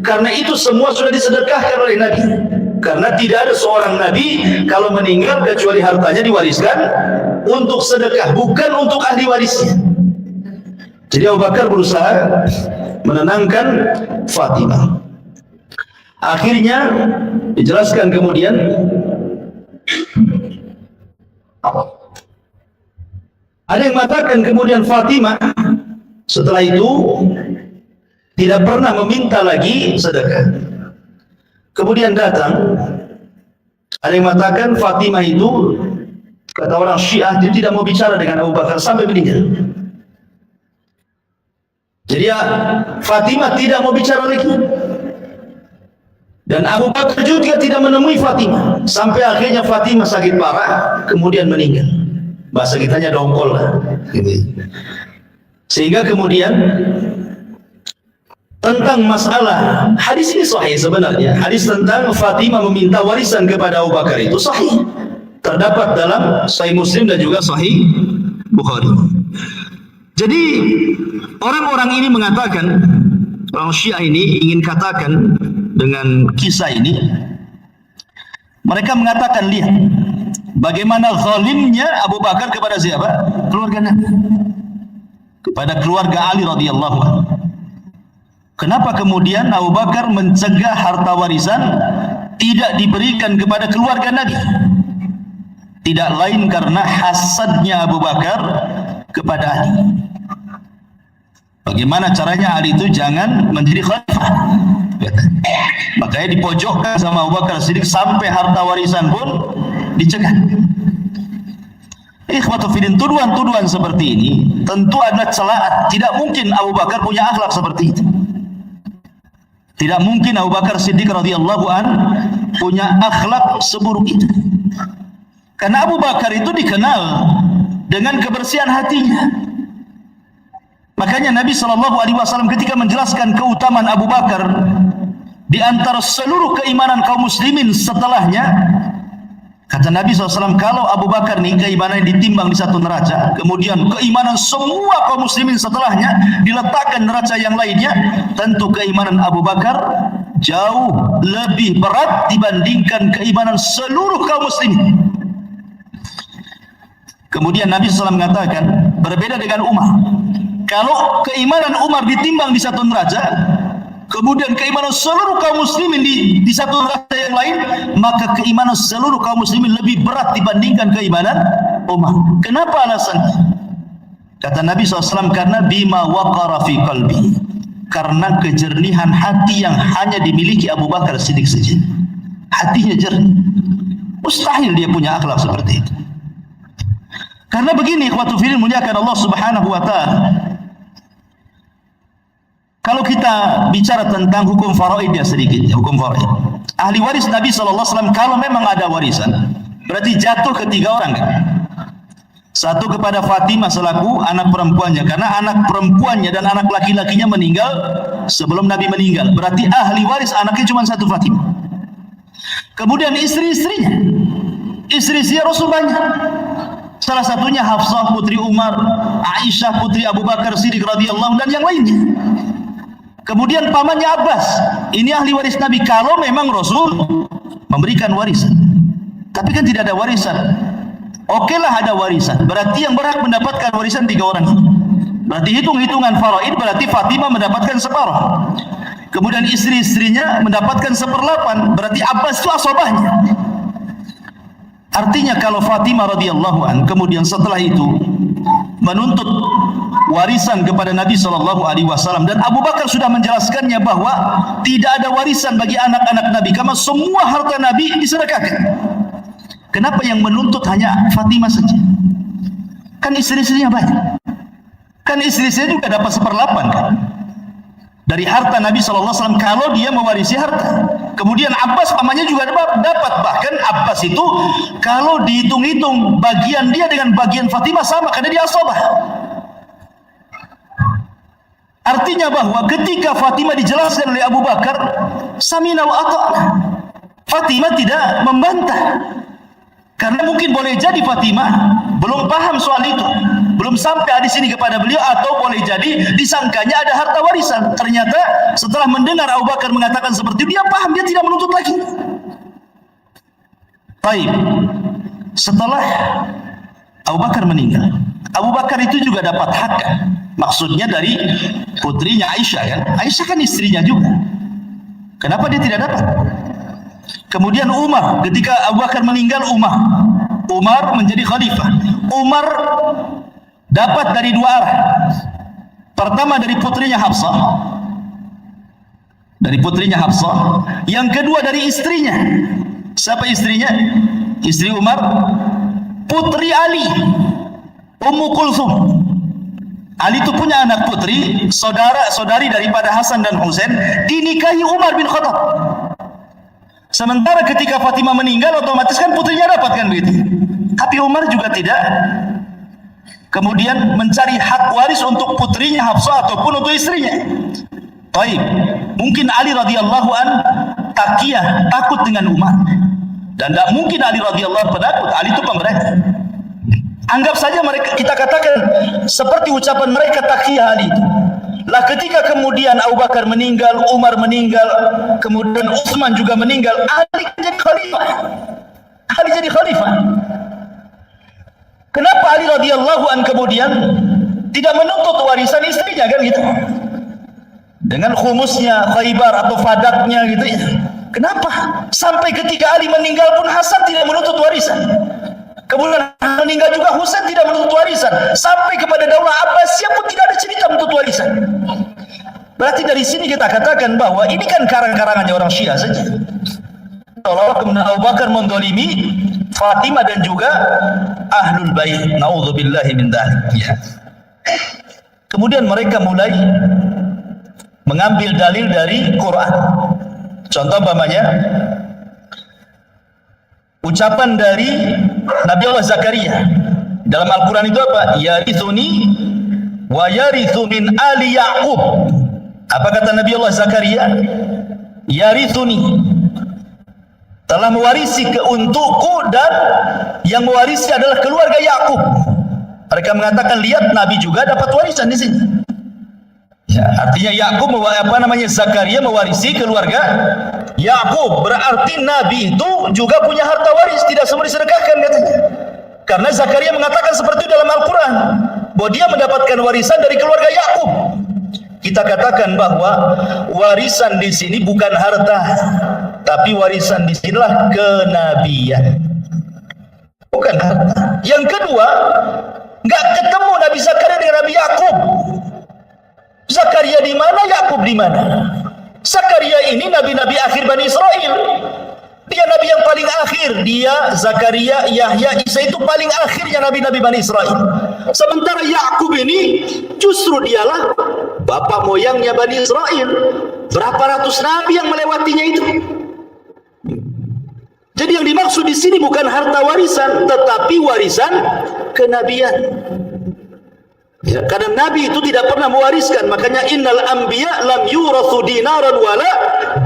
karena itu semua sudah disedekahkan oleh Nabi. Karena tidak ada seorang Nabi kalau meninggal kecuali hartanya diwariskan untuk sedekah, bukan untuk ahli warisnya. Jadi Abu Bakar berusaha menenangkan Fatimah. Akhirnya dijelaskan kemudian ada yang mengatakan kemudian Fatimah setelah itu tidak pernah meminta lagi sedekah. Kemudian datang ada yang mengatakan Fatimah itu, kata orang Syiah, dia tidak mau bicara dengan Abu Bakar sampai meninggal. Jadi Fatimah tidak mau bicara lagi, dan Abu Bakar juga tidak menemui Fatimah sampai akhirnya Fatimah sakit parah kemudian meninggal. Bahasa kitanya dongkol lah. Sehingga kemudian tentang masalah hadis ini sahih sebenarnya. Hadis tentang Fatimah meminta warisan kepada Abu Bakar itu sahih. Terdapat dalam Sahih Muslim dan juga Sahih Bukhari. Jadi orang-orang ini mengatakan, orang Syiah ini ingin katakan dengan kisah ini, mereka mengatakan, lihat bagaimana zalimnya Abu Bakar kepada siapa? Keluarga Nabi, kepada keluarga Ali radhiyallahu anhu. Kenapa kemudian Abu Bakar mencegah harta warisan tidak diberikan kepada keluarga Nabi? Tidak lain karena hasadnya Abu Bakar kepada Ali. Bagaimana caranya Ali itu jangan menjadi khalifah? Makanya dipojokkan sama Abu Bakar Siddiq sampai harta warisan pun dicegah. Ikhwatu fillah, tuduhan-tuduhan seperti ini tentu adalah celaan. Tidak mungkin Abu Bakar punya akhlak seperti itu. Tidak mungkin Abu Bakar Siddiq radhiyallahu an punya akhlak seburuk itu. Karena Abu Bakar itu dikenal dengan kebersihan hatinya. Makanya Nabi SAW ketika menjelaskan keutamaan Abu Bakar di antara seluruh keimanan kaum muslimin setelahnya, kata Nabi SAW, kalau Abu Bakar nih keimanan ditimbang di satu neraca, kemudian keimanan semua kaum muslimin setelahnya diletakkan neraca yang lainnya, tentu keimanan Abu Bakar jauh lebih berat dibandingkan keimanan seluruh kaum muslimin. Kemudian Nabi SAW mengatakan, berbeda dengan Umar. Kalau keimanan Umar ditimbang di satu neraca, kemudian keimanan seluruh kaum muslimin di satu neraca yang lain, maka keimanan seluruh kaum muslimin lebih berat dibandingkan keimanan Umar. Kenapa alasannya? Kata Nabi SAW, karena bima waqara fi qalbi, karena kejernihan hati yang hanya dimiliki Abu Bakar Siddiq saja. Hatinya jernih. Mustahil dia punya akhlak seperti itu. Karena begini, ikhwatu fillah muliakan Allah Subhanahu wa taala. Kalau kita bicara tentang hukum faraid ya sedikit, hukum faraid. Ahli waris Nabi SAW kalau memang ada warisan, berarti jatuh ke 3 orang kan? Satu kepada Fatimah selaku anak perempuannya, karena anak perempuannya dan anak laki-lakinya meninggal sebelum Nabi meninggal. Berarti ahli waris anaknya cuma satu, Fatimah. Kemudian istri-istrinya, istri-istri Rasul banyak. Salah satunya Hafsah putri Umar, Aisyah putri Abu Bakar Siddiq radhiyallahu dan yang lainnya. Kemudian pamannya Abbas, ini ahli waris Nabi kalau memang Rasul memberikan warisan. Tapi kan tidak ada warisan. Oke lah ada warisan, berarti yang berhak mendapatkan warisan 3 orang. Berarti hitung-hitungan faraid, berarti Fatimah mendapatkan separuh. Kemudian istri-istrinya mendapatkan 1/8, berarti Abbas itu asobahnya. Artinya kalau Fatimah radhiyallahu an kemudian setelah itu menuntut warisan kepada Nabi SAW, dan Abu Bakar sudah menjelaskannya bahwa tidak ada warisan bagi anak-anak Nabi karena semua harta Nabi disedekahkan. Kenapa yang menuntut hanya Fatimah saja? Kan istri-istrinya banyak. Kan istri-istrinya juga dapat 1/8 kan? Dari harta Nabi SAW kalau dia mewarisi harta. Kemudian Abbas pamannya juga dapat. Bahkan Abbas itu kalau dihitung-hitung bagian dia dengan bagian Fatimah sama karena dia asobah. Artinya bahwa ketika Fatimah dijelaskan oleh Abu Bakar, samina wa ata'na, Fatimah tidak membantah. Karena mungkin boleh jadi Fatimah belum paham soal itu, belum sampai hadis ini kepada beliau, atau boleh jadi disangkanya ada harta warisan. Ternyata setelah mendengar Abu Bakar mengatakan seperti itu, dia paham, dia tidak menuntut lagi. Baik, setelah Abu Bakar meninggal, Abu Bakar itu juga dapat hak kan? Maksudnya dari putrinya Aisyah kan? Aisyah kan istrinya juga. Kenapa dia tidak dapat? Kemudian Umar, ketika Abu Bakar meninggal, Umar menjadi khalifah. Umar dapat dari 2 arah. Pertama dari putrinya Hafsah. Dari putrinya Hafsah. Yang kedua dari istrinya. Siapa istrinya? Istri Umar, putri Ali, Ummu Kulthum. Ali itu punya anak putri, saudari daripada Hasan dan Husain, dinikahi Umar bin Khattab. Sementara ketika Fatimah meninggal, otomatis kan putrinya dapat kan begitu. Tapi Umar juga tidak. Kemudian mencari hak waris untuk putrinya Hafsah ataupun untuk istrinya. Baik, mungkin Ali radhiyallahu an takiyah, takut dengan Umar. Dan tidak mungkin Ali radhiyallahu penakut. Ali itu pemberani. Anggap saja mereka, kita katakan seperti ucapan mereka takiyah Ali itu. Lah ketika kemudian Abu Bakar meninggal, Umar meninggal, kemudian Utsman juga meninggal, Ali jadi khalifah. Ali jadi khalifah. Kenapa Ali radhiyallahu an kemudian tidak menuntut warisan istrinya kan gitu? Dengan khumusnya, khaybar atau fadaknya gitu ya. Kenapa? Sampai ketika Ali meninggal pun Hasan tidak menuntut warisan. Kemudian meninggal juga Husain tidak menuntut warisan. Sampai kepada Daulah Abbasiyah pun tidak ada cerita menuntut warisan. Berarti dari sini kita katakan bahwa ini kan karang-karangannya orang Syiah saja. Kalau kemudian Abu Bakar mendolimi Fatimah dan juga Ahlul Bait, naudzubillahi min dzalik. Ya. Kemudian mereka mulai mengambil dalil dari Quran. Contoh umpamanya ucapan dari Nabi Allah Zakaria dalam Al-Quran itu apa? Yarithuni wa yarithu min ali Ya'qub. Apa kata Nabi Allah Zakaria? Yarithuni, telah mewarisi untukku, dan yang mewarisi adalah keluarga Ya'qub. Mereka mengatakan, lihat Nabi juga dapat warisan di sini. Ya, artinya Ya'qub Zakaria mewarisi keluarga Ya'qub. Berarti Nabi itu juga punya harta waris, tidak semua disedekahkan katanya. Karena Zakaria mengatakan seperti itu dalam Al-Quran, bahwa dia mendapatkan warisan dari keluarga Ya'qub. Kita katakan bahwa warisan di sini bukan harta, tapi warisan di sinilah kenabian, bukan harta. Yang kedua, nggak ketemu Nabi Zakaria dengan Nabi Ya'qub. Zakaria di mana, Ya'qub di mana? Zakaria ini nabi-nabi akhir Bani Israel. Dia nabi yang paling akhir. Dia, Zakaria, Yahya, Isa itu paling akhirnya nabi-nabi Bani Israel. Sementara Ya'qub ini justru dialah bapak moyangnya Bani Israel. Berapa ratus nabi yang melewatinya itu? Jadi yang dimaksud di sini bukan harta warisan, tetapi warisan kenabian. Ya, karena Nabi itu tidak pernah mewariskan, makanya innal anbiya lam yurathu dinaran wala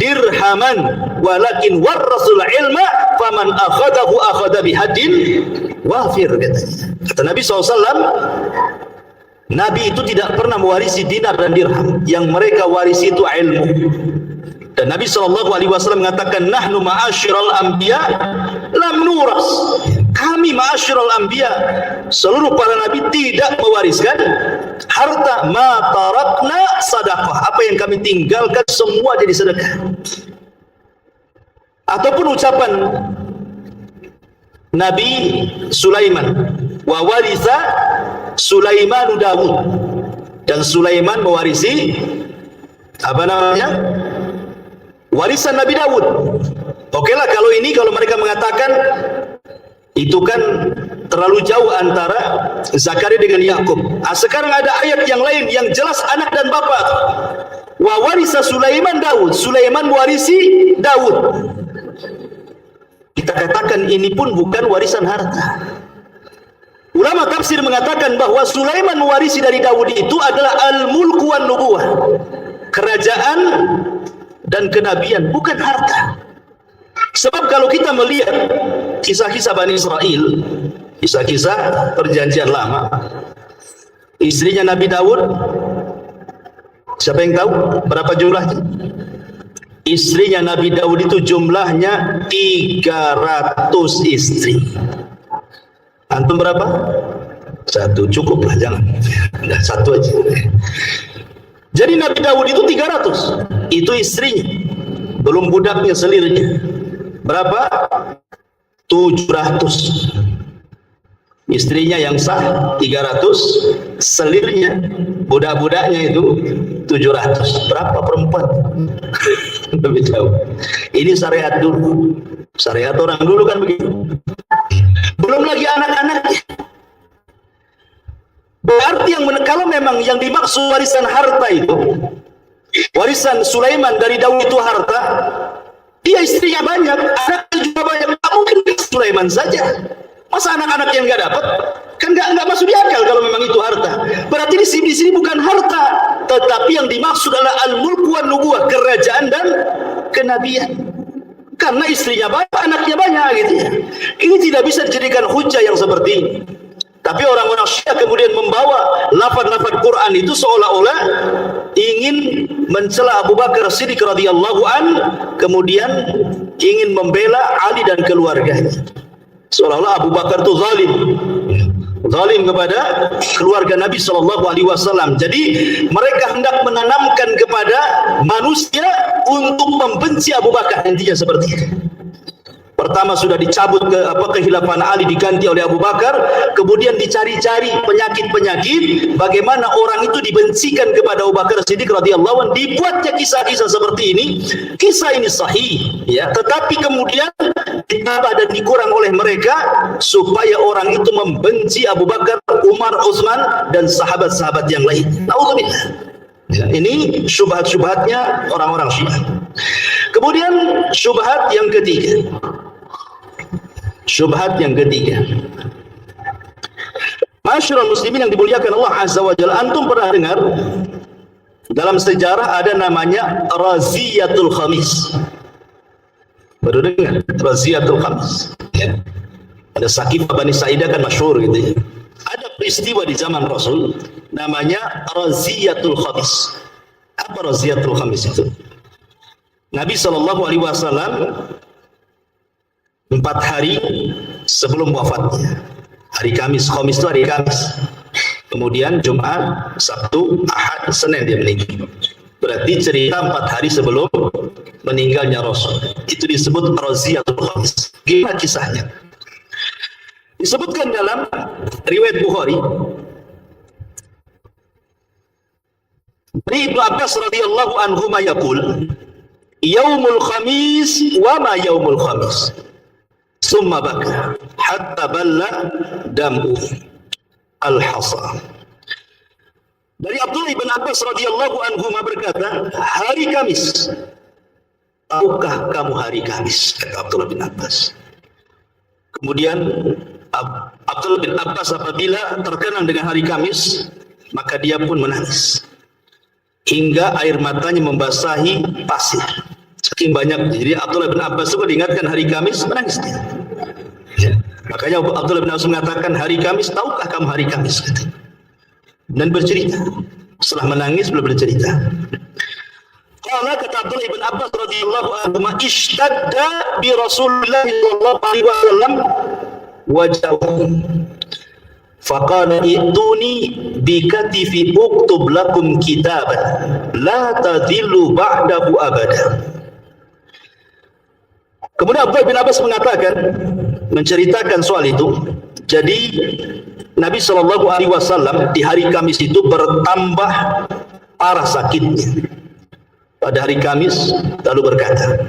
dirhaman walakin warasul ilma faman akhadahu akhadha bihadin wafir. Kata Nabi SAW, Nabi itu tidak pernah mewarisi dinar dan dirham, yang mereka warisi itu ilmu. Dan Nabi SAW mengatakan, nahnu ma'asyiral anbiya lam nuras. Kami ma'asyiral anbiya, seluruh para nabi tidak mewariskan harta. Ma tarakna sadaqah, apa yang kami tinggalkan semua jadi sedekah. Ataupun ucapan Nabi Sulaiman, wa waritha Sulaimanu Dawud, dan Sulaiman mewarisi apa namanya? Warisan Nabi Dawud. Oke lah, kalau mereka mengatakan itu kan terlalu jauh antara Zakaria dengan Yakub. Sekarang ada ayat yang lain yang jelas anak dan bapak. Wa warisa Sulaiman Dawud, Sulaiman mewarisi Dawud. Kita katakan ini pun bukan warisan harta. Ulama tafsir mengatakan bahwa Sulaiman mewarisi dari Dawud itu adalah al-mulku wan nubuwah, kerajaan dan kenabian, bukan harta. Sebab kalau kita melihat kisah-kisah Bani Israel, kisah-kisah perjanjian lama, istrinya Nabi Daud, siapa yang tahu berapa jumlahnya? Istrinya Nabi Daud itu jumlahnya 300 istri. Antum berapa? Satu, cukup lah, jangan. Udah satu aja. Jadi Nabi Daud itu 300, itu istrinya, belum budaknya selirnya. Berapa? 700. Istrinya yang sah 300, selirnya, budak-budaknya itu 700. Berapa perempuan? Nabi Daud. Ini syariat dulu. Syariat orang dulu kan begitu. Belum lagi anak-anaknya. Berarti kalau memang yang dimaksud warisan harta itu, warisan Sulaiman dari Daud itu harta, dia istrinya banyak, anaknya juga banyak, tak mungkin Sulaiman saja. Masa anak-anak yang nggak dapat? Kan nggak masuk di akal kalau memang itu harta. Berarti di sini bukan harta, tetapi yang dimaksud adalah al-mulku wan nubuwah, kerajaan dan kenabian. Karena istrinya banyak, anaknya banyak gitu ya. Ini tidak bisa dijadikan hujah yang seperti ini. Tapi orang-orang Syiah kemudian membawa lafaz-lafaz Quran itu seolah-olah ingin mencela Abu Bakar Siddiq radhiyallahu an, kemudian ingin membela Ali dan keluarganya. Seolah-olah Abu Bakar itu zalim kepada keluarga Nabi SAW. Jadi mereka hendak menanamkan kepada manusia untuk membenci Abu Bakar, intinya seperti itu. Pertama sudah dicabut kekhilafan Ali, diganti oleh Abu Bakar, kemudian dicari-cari penyakit-penyakit bagaimana orang itu dibencikan kepada Abu Bakar Siddiq radhiyallahu anhu, dibuatnya kisah-kisah seperti ini. Kisah ini sahih ya, tetapi kemudian ditambah dan dikurang oleh mereka supaya orang itu membenci Abu Bakar, Umar, Utsman dan sahabat-sahabat yang lain. Nauzubillah. Ya, ini syubhat-syubhatnya orang-orang Syiah. Kemudian syubhat yang ketiga. Syubhat yang ketiga. Masyarul muslimin yang dimuliakan Allah Azza wa Jalla, antum pernah dengar dalam sejarah ada namanya Raziyatul Khamis? Baru dengar Raziyatul Khamis ya. Ada Sakifah Bani Sa'idah kan masyhur gitu ya. Ada peristiwa di zaman Rasul namanya Raziyatul Khamis. Apa Raziyatul Khamis itu? Nabi SAW 4 hari sebelum wafatnya, hari Kamis, Khamis itu hari Kamis, kemudian Jumat, Sabtu, Ahad, Senin dia meninggal. Berarti cerita 4 hari sebelum meninggalnya Rasul. Itu disebut Raziyatul Khamis. Gimana kisahnya? Disebutkan dalam riwayat Bukhari dari Ibnu Abbas radhiyallahu anhu yaqul yaumul khamis wa ma yaumul khamis summa baka hatta balla damu al-hasa. Dari Abdullah bin Abbas radhiyallahu anhu berkata, hari Kamis, tahukah kamu hari Kamis? Kata Abdullah bin Abbas. Kemudian Abdullah bin Abbas apabila terkenang dengan hari Kamis, maka dia pun menangis hingga air matanya membasahi pasir. Saking banyak. Jadi Abdullah bin Abbas itu diingatkan hari Kamis, menangis dia. Ya. Makanya Abdullah bin Abbas mengatakan, hari Kamis, tahukah kamu hari Kamis? Dan bercerita. Setelah menangis, belum bercerita. Qala, kata Abdullah bin Abbas radhiyallahu anhu, ishtadda bi Rasulullah sallallahu alaihi wasallam wajhahu. Faqala ituni bi katifi uktub lakum kitaban la tadillu ba'dahu abada. Kemudian Abdullah bin Abbas mengatakan, menceritakan soal itu. Jadi Nabi SAW di hari Kamis itu bertambah parah sakitnya. Pada hari Kamis lalu berkata,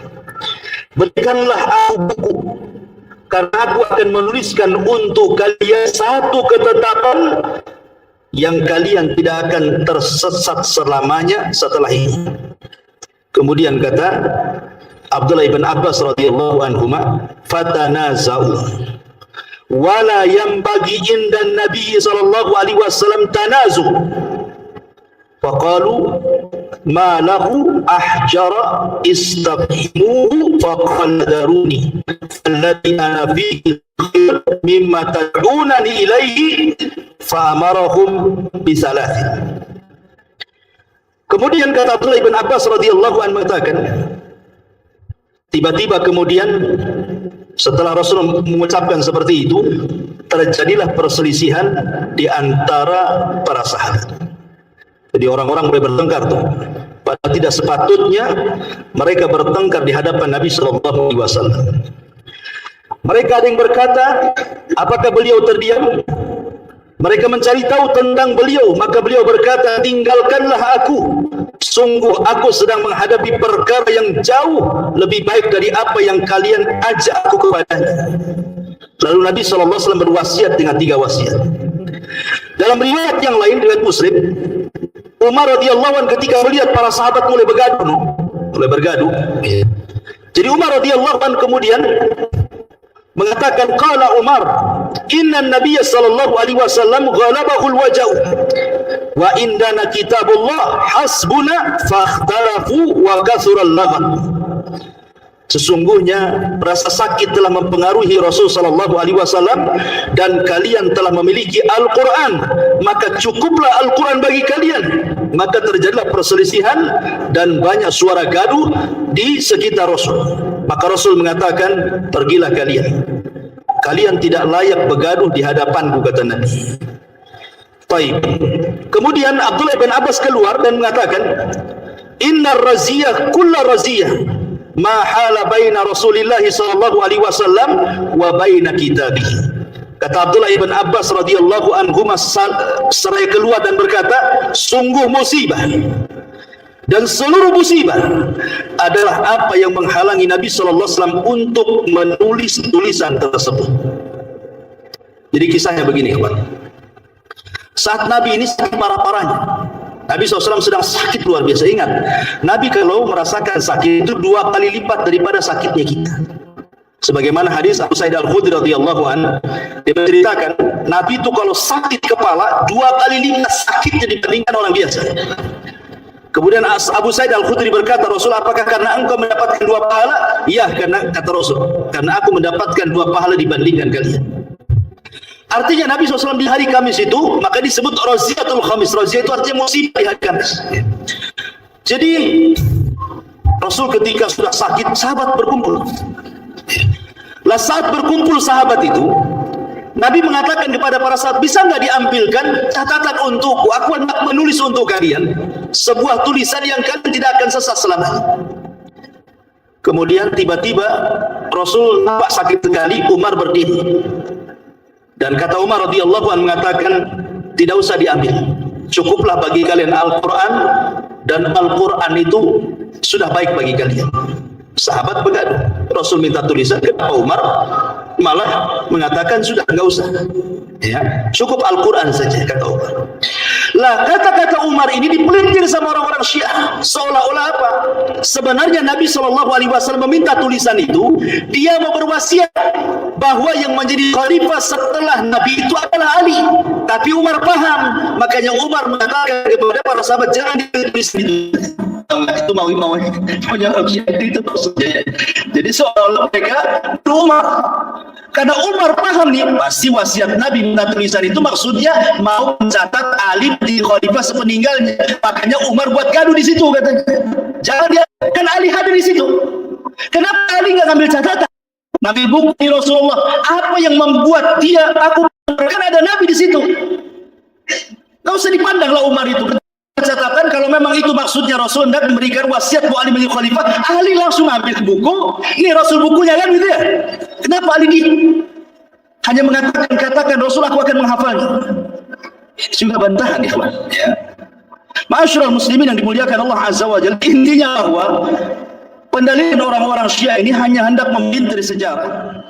berikanlah aku buku, karena aku akan menuliskan untuk kalian satu ketetapan yang kalian tidak akan tersesat selamanya setelah ini. Kemudian kata Abdullah bin Abbas radhiyallahu anhuma, fatanaza'u wala yanbaghi indan Nabi sallallahu alaihi wasallam tanazu. Faqalu ma lahu ahjara istafhimuhu faqala daruni alladhi ana fihi mimma tad'unani ilaihi fa'amarahum bisalathin. Kemudian kata Abdullah bin Abbas radhiyallahu anhu mengatakan, tiba-tiba kemudian setelah Rasul mengucapkan seperti itu, terjadilah perselisihan di antara para sahabat. Jadi orang-orang mulai bertengkar tuh. Padahal tidak sepatutnya mereka bertengkar di hadapan Nabi sallallahu alaihi wasallam. Mereka ada yang berkata, apakah beliau terdiam? Mereka mencari tahu tentang beliau, maka beliau berkata, tinggalkanlah aku. Sungguh aku sedang menghadapi perkara yang jauh lebih baik dari apa yang kalian ajak aku kepadanya. Lalu Nabi SAW berwasiat dengan 3 wasiat. Dalam riwayat yang lain, riwayat Muslim, Umar radhiyallahu anhu ketika melihat para sahabat mulai bergaduh. Jadi Umar radhiyallahu anhu kemudian mengatakan, qala Umar, inna Nabiyya sallallahu alaihi wasallam ghalabahul waja'u wa indana kitabullah hasbuna fakhtalafu wa kathural laghat. Sesungguhnya rasa sakit telah mempengaruhi Rasul sallallahu alaihi wasallam dan kalian telah memiliki Al-Qur'an, maka cukuplah Al-Qur'an bagi kalian. Maka terjadilah perselisihan dan banyak suara gaduh di sekitar Rasul. Maka Rasul mengatakan, pergilah kalian. Kalian tidak layak bergaduh di hadapanku, kata Nabi. Baik. Kemudian Abdullah bin Abbas keluar dan mengatakan, innar raziyah kulla raziyah ma hala baina Rasulillah sallallahu alaihi wasallam wa baina kitabih. Kata Abdullah bin Abbas radhiyallahu anhu seraya keluar dan berkata, sungguh musibah dan seluruh musibah adalah apa yang menghalangi Nabi sallallahu alaihi wasallam untuk menulis tulisan tersebut. Jadi kisahnya begini, kawan. Saat Nabi ini sakit parah-parahnya, Nabi SAW sedang sakit luar biasa. Ingat, Nabi kalau merasakan sakit itu 2 kali lipat daripada sakitnya kita. Sebagaimana hadis Abu Sa'id Al-Khudri radhiyallahu anhu, dia menceritakan Nabi itu kalau sakit kepala 2 kali lipat sakitnya dibandingkan orang biasa. Kemudian Abu Sa'id Al-Khudri berkata, Rasul, apakah karena engkau mendapatkan 2 pahala? Iya, karena kata Rasul, karena aku mendapatkan 2 pahala dibandingkan kalian. Artinya Nabi SAW di hari Kamis itu, maka disebut Raziyatul Khamis. Raziyah itu artinya musibah di hari Kamis. Jadi Rasul ketika sudah sakit, sahabat berkumpul. Lah saat berkumpul sahabat itu, Nabi mengatakan kepada para sahabat, bisa nggak diambilkan catatan untukku? Aku hendak menulis untuk kalian sebuah tulisan yang kalian tidak akan sesat selamanya. Kemudian tiba-tiba Rasul nampak sakit sekali. Umar berdiri. Dan kata Umar radhiyallahu anhu mengatakan, tidak usah diambil. Cukuplah bagi kalian Al-Quran, dan Al-Quran itu sudah baik bagi kalian. Sahabat bergaduh. Rasul minta tulisan, kata Umar malah mengatakan sudah enggak usah. Ya, cukup Al-Quran saja, kata Umar. Lah kata-kata Umar ini dipelintir sama orang-orang Syiah, seolah-olah apa? Sebenarnya Nabi SAW meminta tulisan itu, dia mau berwasiat bahwa yang menjadi khalifah setelah Nabi itu adalah Ali. Tapi Umar paham, makanya Umar mengatakan kepada para sahabat, jangan ditulis itu. Itu maunya itu maksudnya. Jadi seolah-olah mereka Umar, karena Umar paham nih, pasti wasiat Nabi minta tulisan itu maksudnya mau mencatat Ali di khalifah sepeninggalnya. Makanya Umar buat gaduh di situ katanya. Jangan dia, kan Ali hadir di situ. Kenapa Ali nggak ngambil catatan? Nabi bukti Rasulullah. Apa yang membuat dia takut? Kan ada Nabi di situ. Nggak usah dipandanglah Umar itu. Catatan kalau memang itu maksudnya Rasul hendak memberikan wasiat buat Ali menjadi khalifah, Ali langsung ambil buku, ini Rasul bukunya kan gitu ya. Kenapa Ali hanya katakan Rasul aku akan menghafalnya? Ini juga bantahan ikhwan ya. Ma'asyiral muslimin yang dimuliakan Allah Azza wa Jalla, intinya bahwa pendalilan orang-orang Syiah ini hanya hendak memintir sejarah.